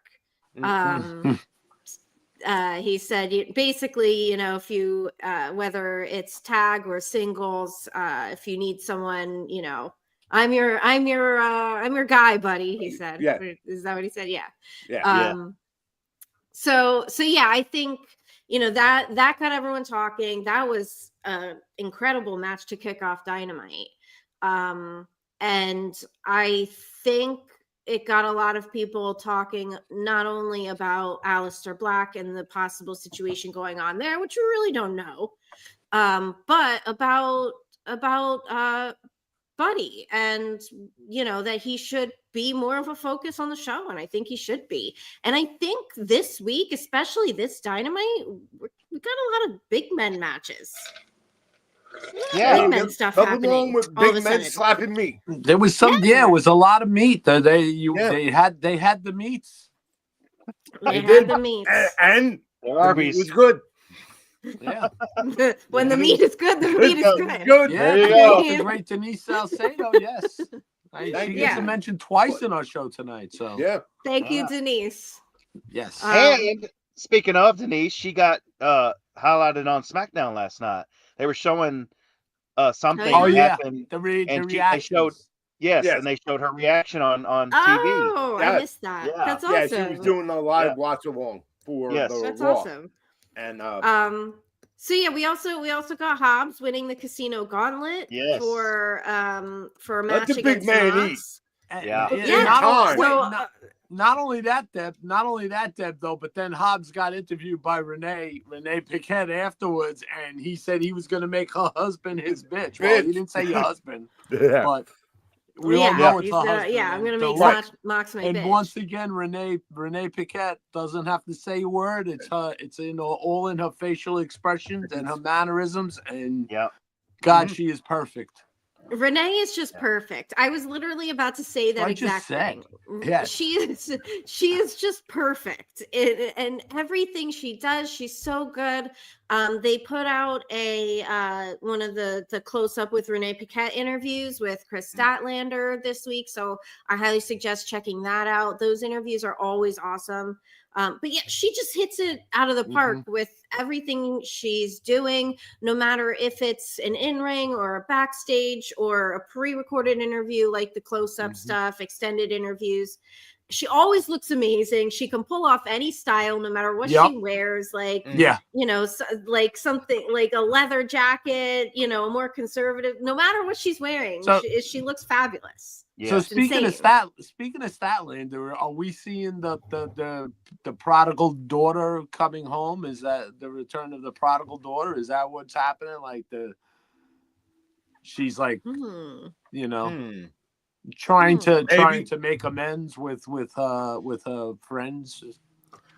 He said, basically, if you, whether it's tag or singles, if you need someone, I'm your guy, buddy. He said, yeah. Is that what he said? Yeah. Yeah. So yeah, I think, that got everyone talking. That was an incredible match to kick off Dynamite. And I think it got a lot of people talking not only about Aleister Black and the possible situation going on there, which we really don't know, but about Buddy, and that he should be more of a focus on the show, and I think he should be. And I think this week, especially this Dynamite, we got a lot of big men matches. Yeah, big men stuff happening. With big men slapping meat. There was some, it was a lot of meat. They had the meats. They had the meats, and the meat was good. Yeah, when the meat is good, the meat is good. Yeah, there you go. The great Denise Salcedo. Yes, she gets mentioned twice in our show tonight. So thank you, Denise. Yes, and speaking of Denise, she got highlighted on SmackDown last night. They were showing something happened. The reaction. They showed and they showed her reaction on TV. Oh, I missed that. Yeah. That's awesome. Yeah, she was doing a live watch along for the That's Raw. awesome. And so yeah, we also got Hobbs winning the Casino Gauntlet for a match That's a big against man Mox. Not only that, Deb, though, but then Hobbs got interviewed by Renee Paquette afterwards, and he said he was going to make her husband his bitch. Well, he didn't say your husband, but we all know it's her husband. I'm going to make Mox my bitch. And once again, Renee Paquette doesn't have to say a word. It's all in her facial expressions and her mannerisms, and God, she is perfect. Renee is just perfect. I was literally about to say that exact thing. Yes. She is just perfect. And everything she does, she's so good. They put out one of the close up with Renee Paquette interviews with Chris Statlander this week. So I highly suggest checking that out. Those interviews are always awesome. But yeah, she just hits it out of the park with everything she's doing, no matter if it's an in-ring or a backstage or a pre-recorded interview, like the close-up stuff, extended interviews. She always looks amazing. She can pull off any style, no matter what she wears. Like, you know, like something like a leather jacket, you know, more conservative, no matter what she's wearing, she looks fabulous. Yeah. So speaking of Statlander, are we seeing the prodigal daughter coming home? Is that the return of the prodigal daughter? Is that what's happening? Like she's like, you know, trying to make amends with her friends.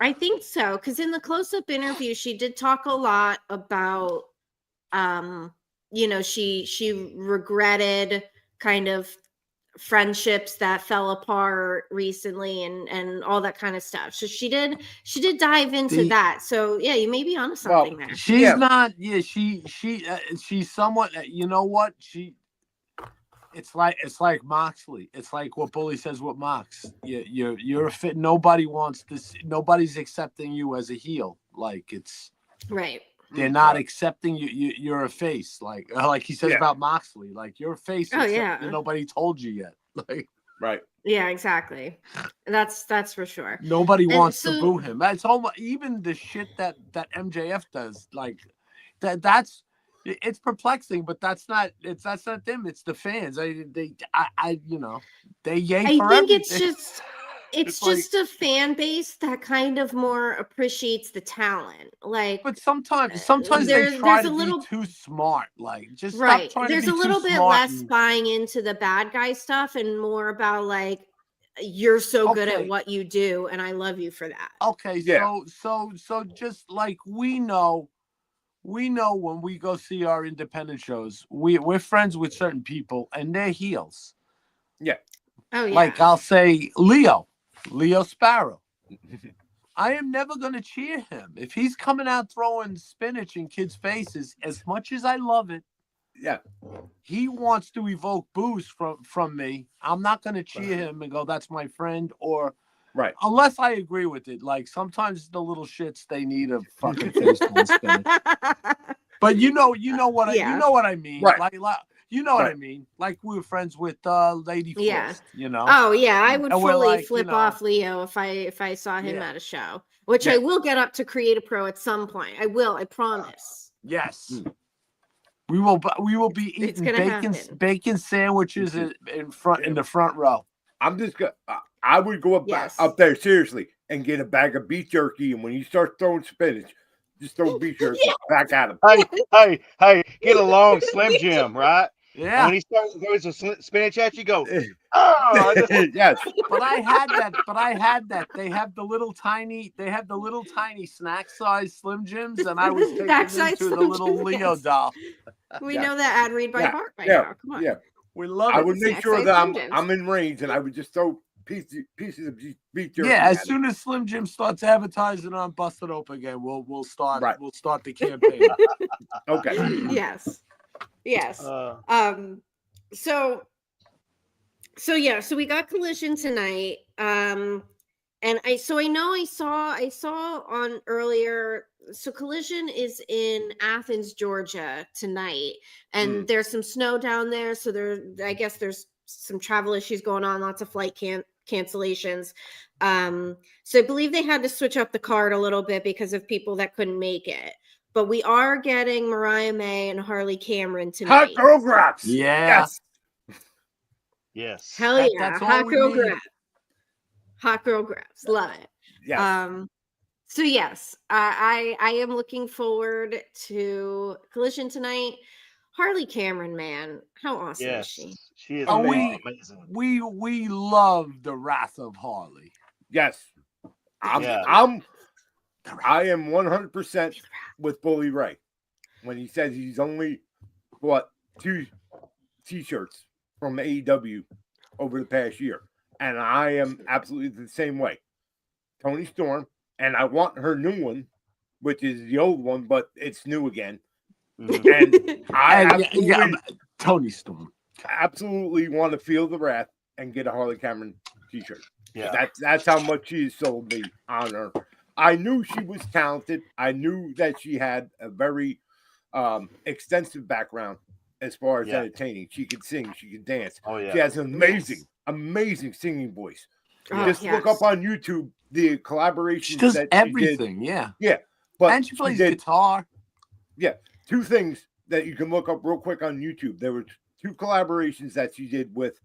I think so, because in the close-up interview, she did talk a lot about, you know, she regretted kind of friendships that fell apart recently and all that kind of stuff. So she did dive into that. So yeah, you may be onto something there. She's not. Yeah, she's somewhat. You know what? It's like Moxley. It's like what Bully says with Mox. You're a fit. Nobody wants this. Nobody's accepting you as a heel. Like it's right. They're not accepting you. You're a face, like he says about Moxley. Like you're a face. Oh yeah. Nobody told you yet. Like right. Yeah, exactly. That's for sure. Nobody wants to boo him. That's almost even the shit that MJF does. Like that's it's perplexing, but that's not them. It's the fans. I you know they yank. I for think everything. it's just a fan base that kind of more appreciates the talent. Like, but sometimes they try to be too smart. Like, just right. Stop trying There's to be a little too bit less buying into the bad guy stuff and more about like, you're so good at what you do, and I love you for that. Okay, so just like we know when we go see our independent shows, we're friends with certain people, and they're heels. Yeah. Oh yeah. Like I'll say Leo Sparrow. I am never going to cheer him. If he's coming out throwing spinach in kids' faces, as much as I love it, he wants to evoke boos from me. I'm not going to cheer him and go, that's my friend, or unless I agree with it. Like sometimes the little shits, they need a fucking face full of spinach. But you know what I mean. Right. Like you know what I mean? Like we were friends with Lady Frost, you know? Oh yeah, I would fully like, flip off Leo if I saw him at a show, which I will get up to Create a Pro at some point. I will, I promise. Yes. We will be eating bacon sandwiches in the front row. I'm just gonna I would go up there seriously and get a bag of beef jerky, and when you start throwing spinach, just throw beef jerky back at him. Hey, get a long Slim Jim, right? Yeah. And when he starts throwing some spinach at you, go, oh, yes. But I had that. They have the little tiny snack size Slim Jims, and I was taking them to the little Leo doll. We know that ad read by heart by now. Come on. Yeah. We love it. I would make sure that I'm in range, and I would just throw pieces of beef jerky. Yeah, as soon as Slim Jim starts advertising on Busted Open again, we'll start the campaign. Okay. Yes. So we got Collision tonight. And I saw on earlier. So Collision is in Athens, Georgia tonight, and there's some snow down there. So I guess there's some travel issues going on, lots of flight cancellations. So I believe they had to switch up the card a little bit because of people that couldn't make it. But we are getting Mariah May and Harley Cameron tonight. Hot girl graps. Yeah. Yes. Hell yeah. Hot girl graps. Hot girl graps. Love it. Yes. So yes, I am looking forward to Collision tonight. Harley Cameron, man, how awesome is she? She is amazing. We love the wrath of Harley. Yes. I am 100% with Bully Ray when he says he's only 2 t-shirts from AEW over the past year, and I am absolutely the same way. Toni Storm, and I want her new one, which is the old one, but it's new again. And I absolutely, Toni Storm, absolutely want to feel the wrath and get a Harley Cameron t-shirt. Yeah, that's how much she sold me on her. I knew she was talented. I knew that she had a very extensive background as far as entertaining. She could sing, she could dance. Oh yeah, she has an amazing singing voice. Just look up on YouTube the collaborations. She does that everything. She did. Yeah. But and she plays guitar. Yeah, two things that you can look up real quick on YouTube. There were two collaborations that she did with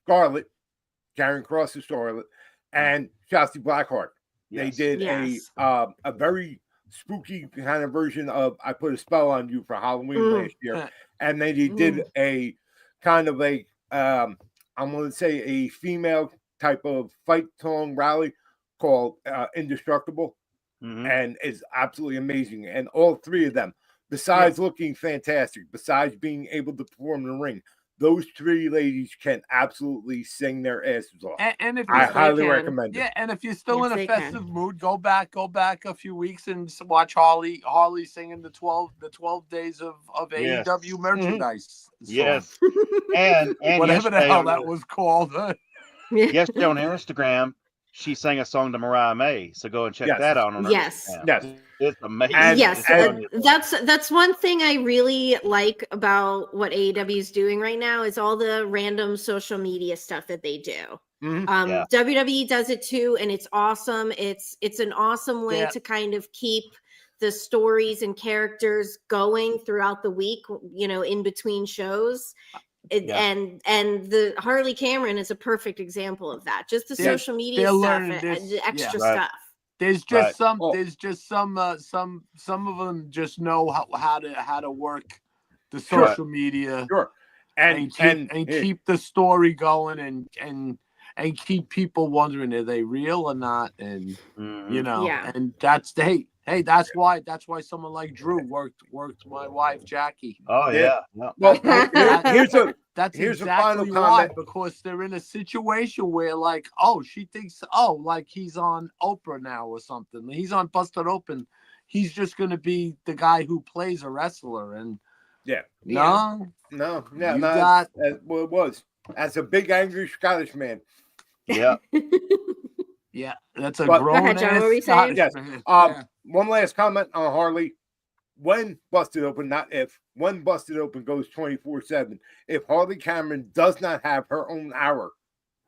Scarlett, Karen Cross's Scarlett, and Shotzi Blackheart. Yes. They did a very spooky kind of version of I Put a Spell on You for Halloween last year. And then they did a kind of a I'm going to say a female type of fight song rally called Indestructible. And it's absolutely amazing. And all three of them, besides looking fantastic, besides being able to perform in the ring, those three ladies can absolutely sing their asses off. And if I highly recommend it. Yeah, and if you're still in a festive mood, go back a few weeks and watch Harley singing the 12 days of AEW merchandise. Yes. And whatever the hell that was called. Yesterday on Instagram, she sang a song to Mariah May, so go and check that out on her. Yes. It's amazing. That's one thing I really like about what AEW is doing right now is all the random social media stuff that they do. WWE does it too, and it's awesome. It's an awesome way to kind of keep the stories and characters going throughout the week, in between shows. And the Harley Cameron is a perfect example of that. Just the social media stuff, the extra stuff. There's just some of them just know how to work the social media, and keep the story going and keep people wondering, are they real or not? And and that's that's why someone like Drew worked my wife Jackie. Oh yeah. Well, here's a exactly final why, comment. because they're in a situation where she thinks like he's on Oprah now or something. He's on Busted Open. He's just gonna be the guy who plays a wrestler, and it was as a big angry Scottish man. Yeah. Yeah, that's a grown ass Scottish man. One last comment on Harley. When Busted Open, not if, when Busted Open goes 24/7, if Harley Cameron does not have her own hour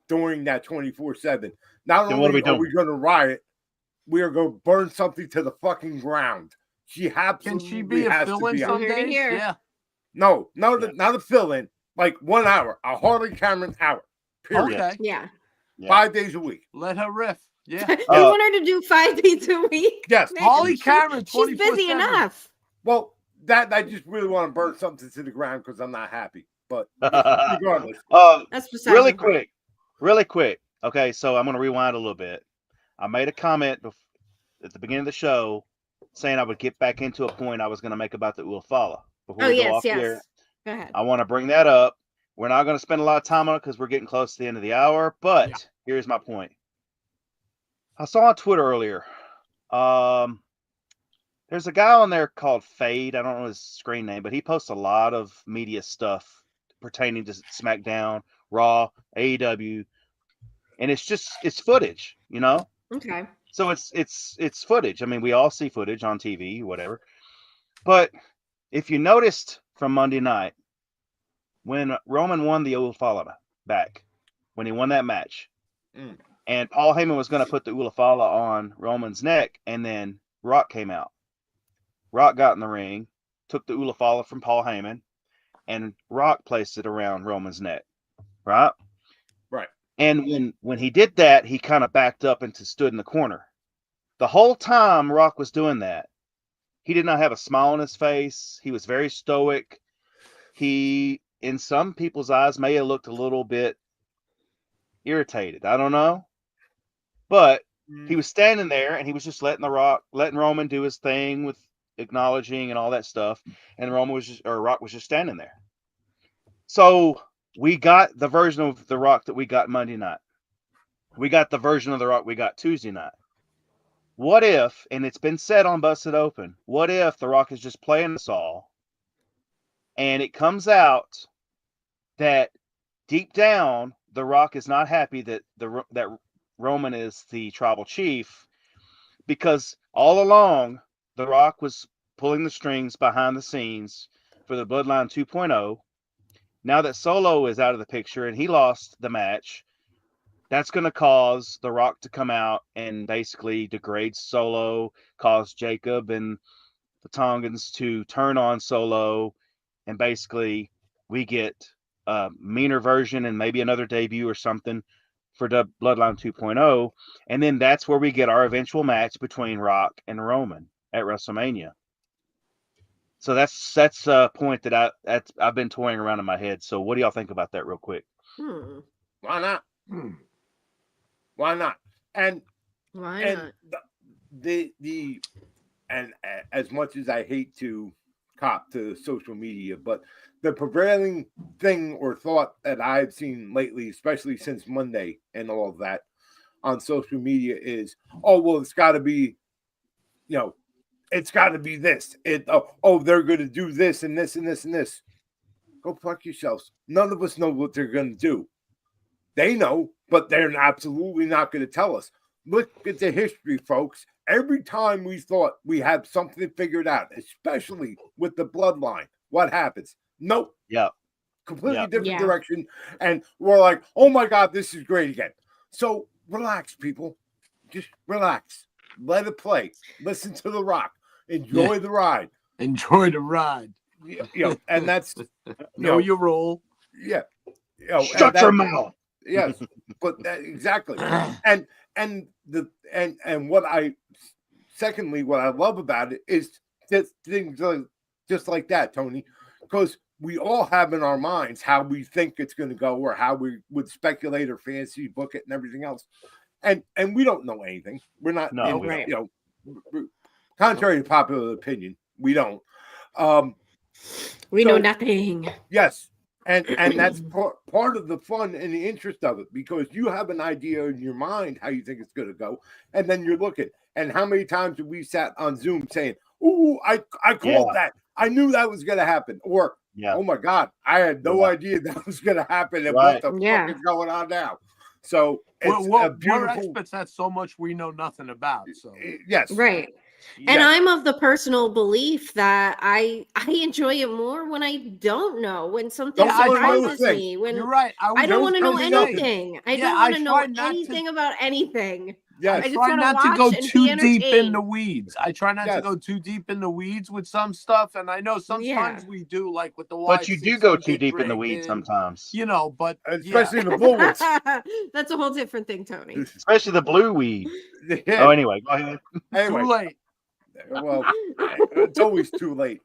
during that 24/7, not only are we going to riot, we are going to burn something to the fucking ground. She absolutely Can she be a fill-in some days? Yeah. No, not a fill-in. Like 1 hour, a Harley Cameron hour. Period. Okay. Yeah. 5 days a week. Let her riff. Yeah. You want her to do 5 days a week? Yes. Harley Cameron, she's busy enough. Well, that I just really want to burn something to the ground because I'm not happy. But regardless. That's really quick. Okay, so I'm going to rewind a little bit. I made a comment at the beginning of the show saying I would get back into a point I was going to make about the Ulafala. Before we go off here, go ahead. I want to bring that up. We're not going to spend a lot of time on it because we're getting close to the end of the hour. But here's my point. I saw on Twitter earlier. There's a guy on there called Fade. I don't know his screen name, but he posts a lot of media stuff pertaining to SmackDown, Raw, AEW, and it's footage, Okay. So it's footage. I mean, we all see footage on TV, whatever. But if you noticed from Monday night, when Roman won the Ulafala back, when he won that match, and Paul Heyman was going to put the Ulafala on Roman's neck, and then Rock came out. Rock got in the ring, took the Ulafala from Paul Heyman, and Rock placed it around Roman's neck. Right? Right. And when he did that, he kind of backed up and stood in the corner. The whole time Rock was doing that, he did not have a smile on his face. He was very stoic. He, in some people's eyes, may have looked a little bit irritated. I don't know. But he was standing there and he was just letting Roman do his thing with acknowledging and all that stuff, and Rock was just standing there. So we got the version of The Rock that we got Monday night. We got the version of The Rock we got Tuesday night. What if, and it's been said on Busted Open, what if The Rock is just playing us all, and it comes out that deep down The Rock is not happy that that Roman is the tribal chief, because all along The Rock was pulling the strings behind the scenes for the Bloodline 2.0. Now that Solo is out of the picture and he lost the match, that's going to cause The Rock to come out and basically degrade Solo, cause Jacob and the Tongans to turn on Solo, and basically we get a meaner version and maybe another debut or something for the Bloodline 2.0, and then that's where we get our eventual match between Rock and Roman at WrestleMania. So that's a point that I've been toying around in my head. So what do y'all think about that, real quick? Why not? Why not? And why not? And as much as I hate to cop to social media, but the prevailing thing or thought that I've seen lately, especially since Monday and all of that on social media, is, oh, well, it's got to be, it's got to be this. They're going to do this and this and this and this. Go fuck yourselves. None of us know what they're going to do. They know, but they're absolutely not going to tell us. Look at the history, folks. Every time we thought we had something figured out, especially with the bloodline, what happens? Nope. Yeah. Completely different direction. And we're like, oh my God, this is great again. So relax, people. Just relax. Let it play. Listen to The Rock. Enjoy the ride. Enjoy the ride. And that's know your role. Yeah. Shut your mouth. Yes, but exactly. And what I love about it is that things just like that, Tony, because we all have in our minds how we think it's going to go, or how we would speculate or fantasy book it and everything else. And we don't know anything. We're not, contrary to popular opinion, we don't. We know nothing. Yes. And that's part of the fun and the interest of it, because you have an idea in your mind how you think it's going to go, and then you're looking. And how many times have we sat on Zoom saying, "Ooh, I called that. I knew that was going to happen," or "Oh my God, I had no idea that was going to happen." And what the fuck is going on now? So it's a beautiful. We're experts at so much we know nothing about. So yes, right. And I'm of the personal belief that I enjoy it more when I don't know, when something surprises me. When you're right, I don't want to know anything. I don't want to know anything about anything. Yes. I try not to go too deep in the weeds. I try not to go too deep in the weeds with some stuff, and I know sometimes we do, like with the. But you do go too deep in the weeds sometimes. But especially the bullets. That's a whole different thing, Tony. Especially the blue weed. Oh, anyway, go ahead. Anyway. Too late. Well, it's always too late.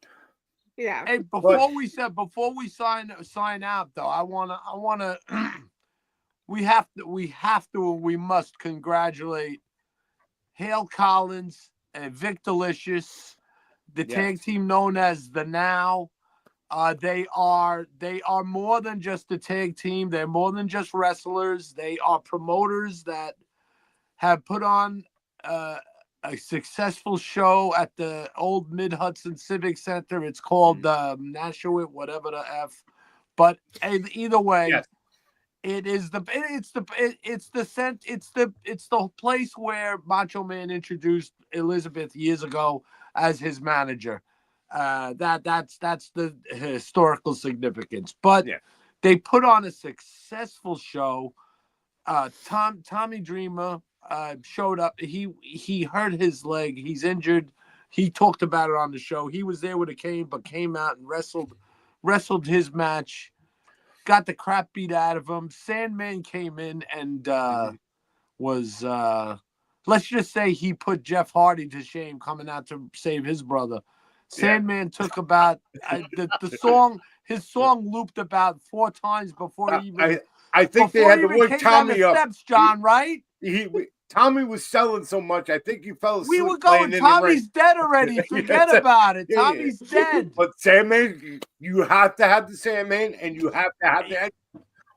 Yeah. Hey, before we sign out though, I wanna we must congratulate Hale Collins and Vic Delicious, the tag team known as the Now. They are more than just a tag team. They're more than just wrestlers. They are promoters that have put on a successful show at the old Mid-Hudson Civic Center. It's called Nashua, whatever the F. But either way, it's the place where Macho Man introduced Elizabeth years ago as his manager. That's the historical significance. But they put on a successful show. Tommy Dreamer showed up. He hurt his leg. He's injured. He talked about it on the show. He was there with a cane, but came out and wrestled his match. Got the crap beat out of him. Sandman came in and was let's just say he put Jeff Hardy to shame, coming out to save his brother. Sandman took about the song. His song looped about 4 times before he even. I think they had to wake Tommy up. Steps, John, right? Tommy was selling so much. I think he fell asleep. We were going, Tommy's dead already. Forget about it. Tommy's dead. But Sandman, you have to have the Sandman, and you have to have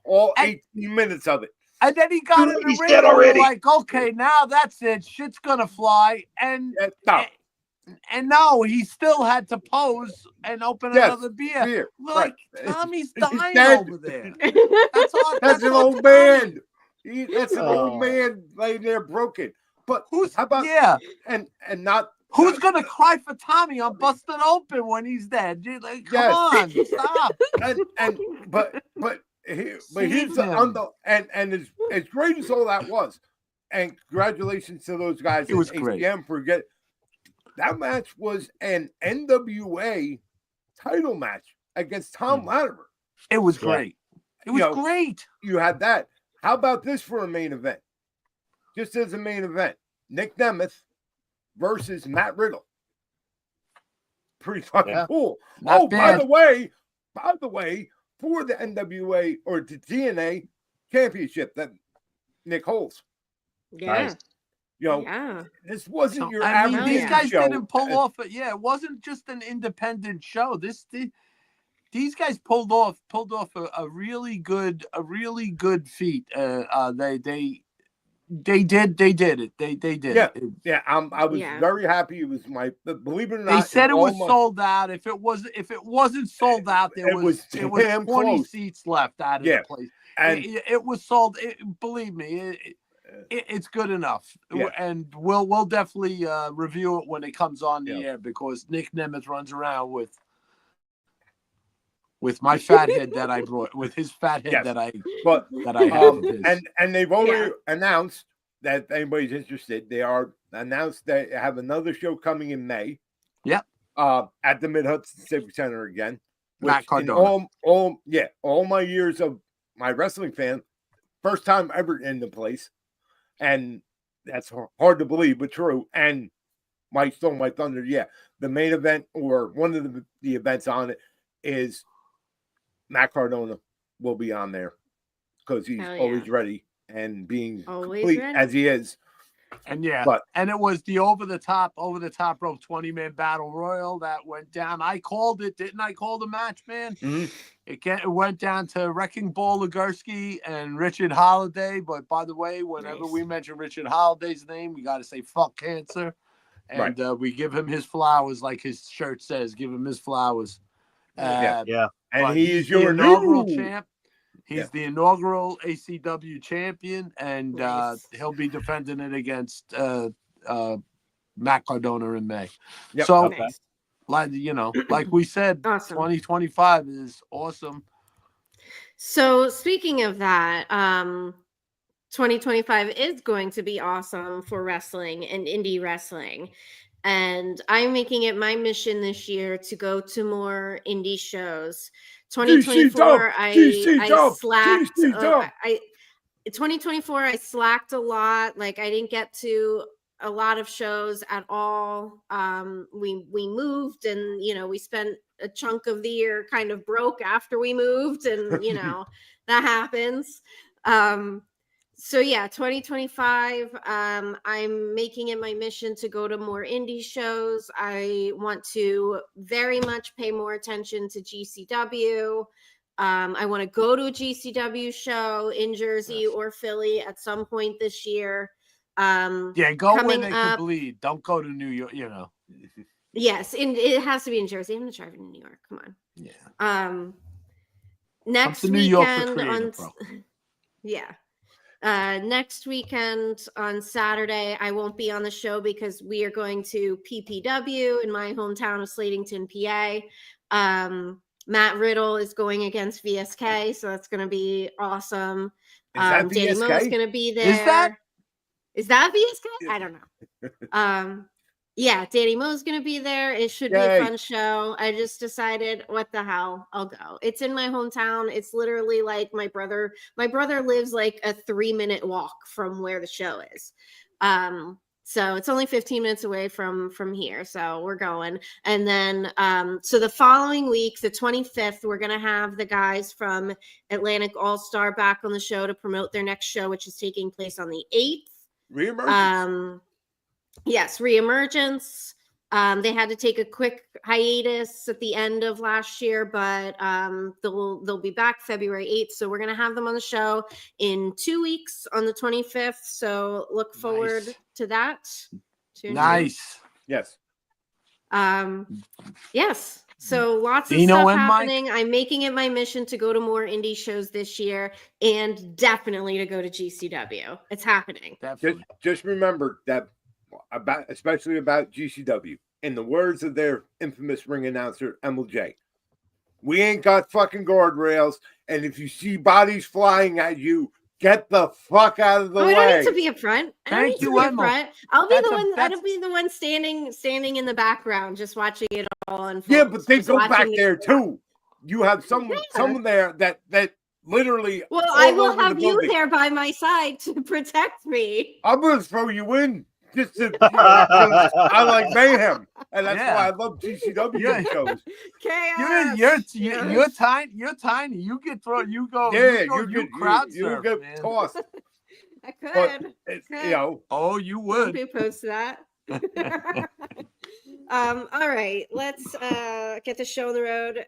all 18 minutes of it. And then he got in the ring dead already. Like, okay, now that's it. Shit's gonna fly. And no, he still had to pose and open another beer. Like, Tommy's dying over there. That's an old man. That's an old man laying there broken. But how about and not who's gonna cry for Tommy on Busted Open when he's dead? Like, come on, stop. But here's the and as great as all that was, and congratulations to those guys. It was great. That match was an NWA title match against Tom Latimer. It was great. It was great. You had that. How about this for a main event? Just as a main event, Nick Nemeth versus Matt Riddle. Pretty fucking cool. Not bad. by the way, for the NWA or the TNA championship that Nick holds. Yeah. Nice. This wasn't your average. These guys show. didn't pull off it. Yeah, it wasn't just an independent show. These guys pulled off a really good feat. They did it. They did. Yeah. I was very happy. It was believe it or not. They said it was sold out. If it wasn't sold out, there was 20 close. Seats left out of the place. And it was sold. Believe me, it's good enough. And we'll definitely review it when it comes on the air, because Nick Nemeth runs around with my fat head that I brought, with his fat head that I have. And they've already announced that if anybody's interested, they are announced they have another show coming in May. Yep. At the Mid-Hudson Civic Center again. Matt Cardona. All my years of my wrestling fan, first time ever in the place. And that's hard to believe, but true. And Mike stole my thunder. Yeah. The main event, or one of the events on it, is Matt Cardona will be on there, because he's always ready and being complete as he is. And and it was the over the top rope 20-man battle royal that went down. I called it, didn't I? Call the match, man. Mm-hmm. It went down to Wrecking Ball Legursky and Richard Holiday. But by the way, whenever we mention Richard Holiday's name, we got to say fuck cancer, and we give him his flowers, like his shirt says. Give him his flowers. And he is your inaugural champ. He's the inaugural ACW champion, and he'll be defending it against Matt Cardona in May. Yep. So, like we said, awesome. 2025 is awesome. So, speaking of that, 2025 is going to be awesome for wrestling and indie wrestling. And I'm making it my mission this year to go to more indie shows. 2024, I slacked. 2024, I slacked a lot. Like, I didn't get to a lot of shows at all. We moved, and we spent a chunk of the year kind of broke after we moved, and that happens. So 2025, I'm making it my mission to go to more indie shows. I want to very much pay more attention to GCW. I want to go to a GCW show in Jersey or Philly at some point this year. Go where they can bleed. Don't go to New York, Yes, and it has to be in Jersey. I'm going to drive in New York. Come on. Yeah. Next weekend next weekend on Saturday, I won't be on the show because we are going to PPW in my hometown of Slatington, PA. Matt Riddle is going against VSK, so that's going to be awesome. Danny Mo's going to be there. Is that VSK? I don't know. Danny Mo's going to be there. It should be a fun show. I just decided, what the hell? I'll go. It's in my hometown. It's literally like my brother lives like a 3-minute walk from where the show is. So it's only 15 minutes away from here. So we're going. And then, so the following week, the 25th, we're going to have the guys from Atlantic All-Star back on the show to promote their next show, which is taking place on the 8th. Reemergence. Yes, reemergence. They had to take a quick hiatus at the end of last year, but they'll be back February 8th. So we're gonna have them on the show in 2 weeks on the 25th. So look forward to that. Nice. Yes. Yes. So lots of Dino stuff and happening. Mike. I'm making it my mission to go to more indie shows this year and definitely to go to GCW. It's happening. Just remember that especially about GCW. In the words of their infamous ring announcer, MLJ, we ain't got fucking guardrails, and if you see bodies flying at you, get the fuck out of the way. I don't need to be up front. I'll be the one standing in the background, just watching it all unfold. Yeah, but they go back there too. You have someone there that literally. Well, I will have you there by my side to protect me. I'm gonna throw you in. Just to, I like mayhem, and that's why I love GCW shows. Chaos. You're tiny. You're tiny. You get thrown. You go. Yeah, you crowd surf, get man. tossed. I could. You know. Oh, you would. Be opposed to that. All right, let's get the show on the road.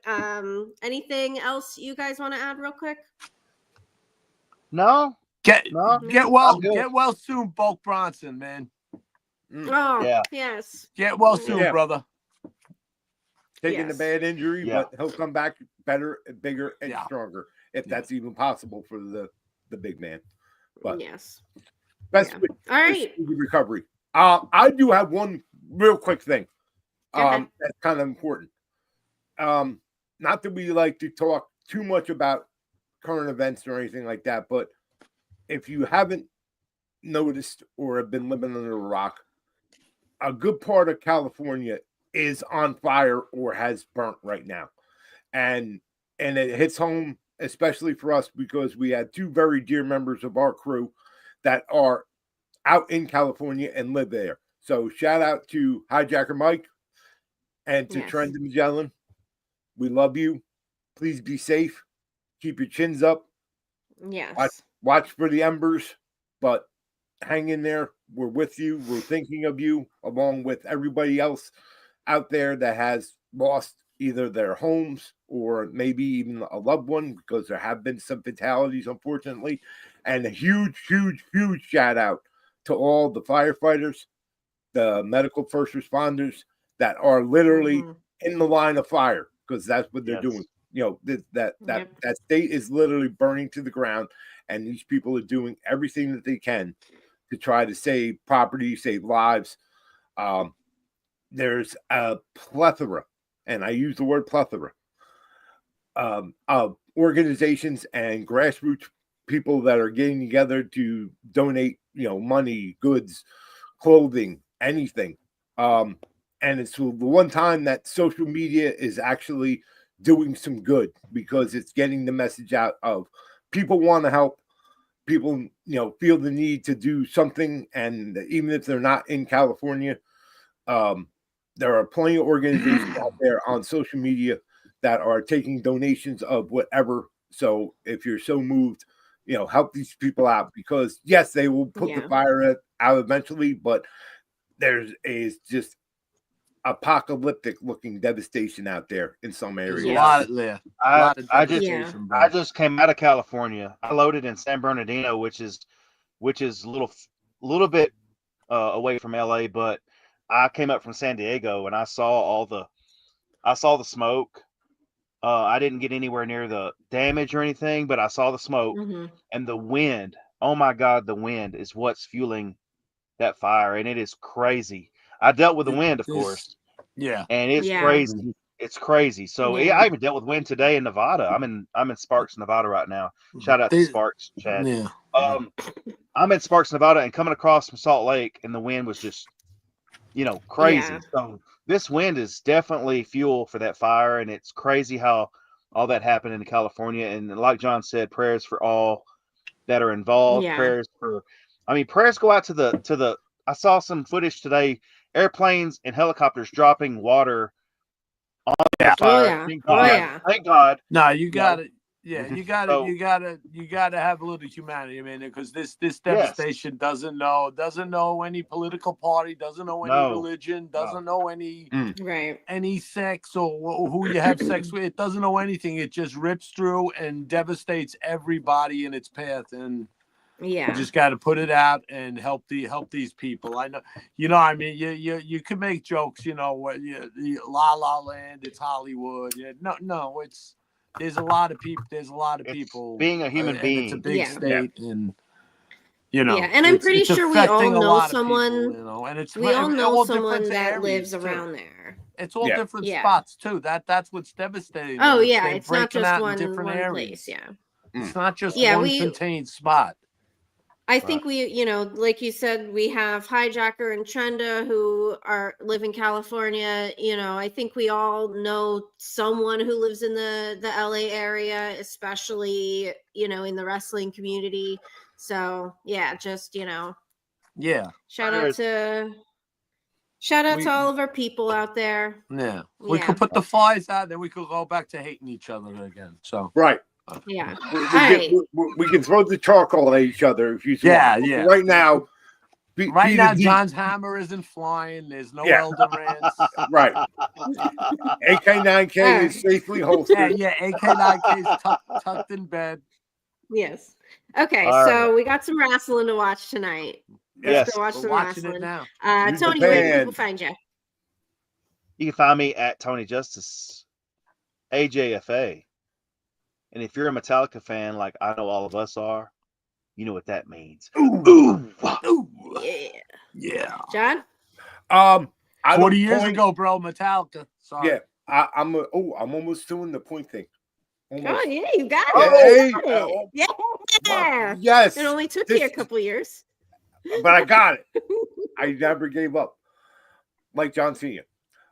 Anything else you guys want to add real quick? No. Get well soon, Bulk Bronson, man. Oh, yes. Get well soon, brother. Taking a bad injury, but he'll come back better, bigger, and stronger if that's even possible for the big man. But best all right, recovery. I do have one real quick thing. That's kind of important. Not that we like to talk too much about current events or anything like that, but if you haven't noticed or have been living under a rock, a good part of California is on fire or has burnt right now. And it hits home, especially for us, because we had two very dear members of our crew that are out in California and live there. So shout out to Hijacker Mike and to Trent Magellan. We love you. Please be safe. Keep your chins up. Yes. Watch for the embers, but hang in there. We're with you. We're thinking of you, along with everybody else out there that has lost either their homes or maybe even a loved one, because there have been some fatalities, unfortunately. And a huge, huge, huge shout out to all the firefighters, the medical first responders that are literally in the line of fire, because that's what they're doing. You know, that state is literally burning to the ground, and these people are doing everything that they can to try to save property, save lives. There's a plethora, and I use the word plethora, of organizations and grassroots people that are getting together to donate, money, goods, clothing, anything. And it's the one time that social media is actually doing some good, because it's getting the message out of people want to help. People, feel the need to do something. And even if they're not in California, there are plenty of organizations out there on social media that are taking donations of whatever. So if you're so moved, help these people out, because yes, they will put the fire out eventually, but there's just apocalyptic looking devastation out there in some areas. I just came out of California. I loaded in San Bernardino, which is a little bit away from LA, but I came up from San Diego and I saw the smoke. I didn't get anywhere near the damage or anything, but I saw the smoke and the wind. Oh my God, the wind is what's fueling that fire, and it is crazy. I dealt with the wind, of course. Yeah. And it's crazy. It's crazy. So I even dealt with wind today in Nevada. I'm in Sparks, Nevada right now. Shout out to Sparks, Chad. Yeah. I'm in Sparks, Nevada, and coming across from Salt Lake, and the wind was just, crazy. Yeah. So this wind is definitely fuel for that fire, and it's crazy how all that happened in California. And like John said, prayers for all that are involved. Yeah. Prayers go out to the. I saw some footage today. Airplanes and helicopters dropping water on the fire. Thank God. Thank God. No, you got it. Yeah, you So- gotta have a little humanity, man, because this devastation doesn't know any political party, doesn't know any religion, doesn't know any any sex or who you have sex with. It doesn't know anything. It just rips through and devastates everybody in its path, and you just got to put it out and help these people. I know, I mean, you could make jokes, what La La Land, it's Hollywood. No, there's a lot of people. There's a lot of people being a human being. It's a big state, and and I'm pretty sure we all know someone. People, and we all know all someone that lives too. around there. It's all different spots too. That's what's devastating. Oh yeah, it's not just one place. Yeah, it's not just one contained spot. I think we, like you said, we have Hijacker and Trenda who live in California. I think we all know someone who lives in the LA area, especially, in the wrestling community. So yeah, just, shout out to all of our people out there. Yeah. We could put the flies out, then we could go back to hating each other again. So right. Yeah. We can throw the charcoal at each other if you want. Yeah. Right now, John's hammer isn't flying. There's no elder rants. Right. AK-9K is safely holstered. Yeah. AK-9K is tucked in bed. Yes. Okay, so we got some wrestling to watch tonight. Yes. Let's go watch some wrestling. It now. Tony, where can people find you? You can find me at Tony Justice, AJFA. And if you're a Metallica fan, like I know all of us are, you know what that means. Ooh. Yeah. John? 40 years ago, bro, Metallica. Sorry. Yeah. I'm almost doing the point thing. Almost. Oh yeah, you got it. Yeah. Yes. It only took you a couple years. But I got it. I never gave up. Like John Cena.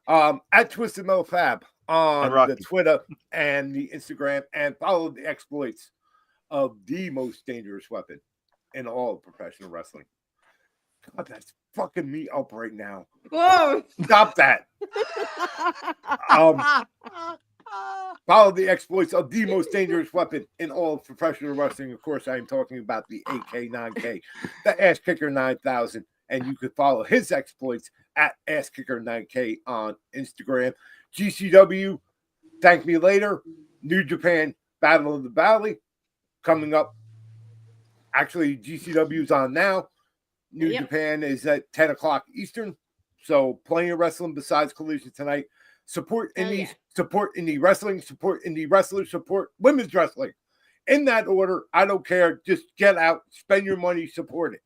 At Twisted Metal Fab on the Twitter and the Instagram, and follow the exploits of the most dangerous weapon in all of professional wrestling. God, that's fucking me up right now. Whoa! Stop that. Follow the exploits of the most dangerous weapon in all of professional wrestling. Of course, I am talking about the AK-9K, the Ass Kicker 9000, and you can follow his exploits at Ass Kicker 9K on Instagram. GCW, Thank Me Later, New Japan, Battle of the Valley, coming up. Actually, GCW is on now. New Japan is at 10 o'clock Eastern. So plenty of wrestling besides Collision tonight. Support indies, support indie wrestling, support indie wrestlers, support women's wrestling. In that order, I don't care. Just get out, spend your money, support it.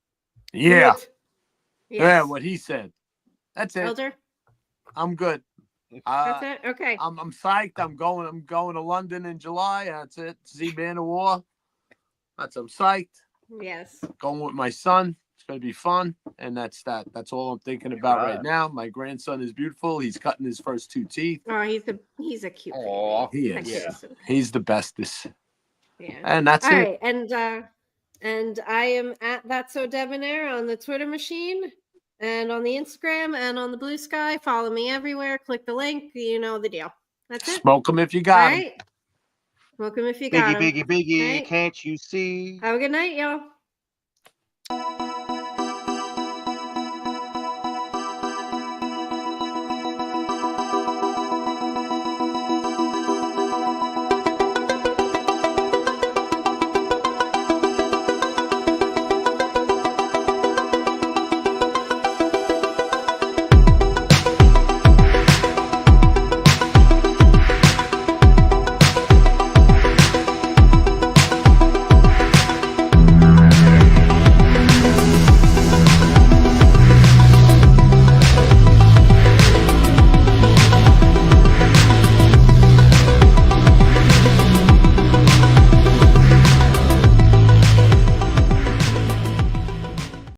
Yeah. Yeah, what he said. That's it. Elder? I'm good. That's it? Okay. I'm psyched. I'm going to London in July. That's it. See Man of War. I'm psyched. Yes. Going with my son. It's going to be fun. And that's that. That's all I'm thinking about right now. My grandson is beautiful. He's cutting his first 2 teeth. Oh, he's a cute baby. He is. Yeah. He's the bestest. Yeah. And that's all it. Right. And I am at That's So Debonair on the Twitter machine and on the Instagram and on the Blue Sky. Follow me everywhere. Click the link. You know the deal. That's it. Smoke them if you got them. Right. Smoke them if you got them. Biggie, Right? can't you see? Have a good night, y'all.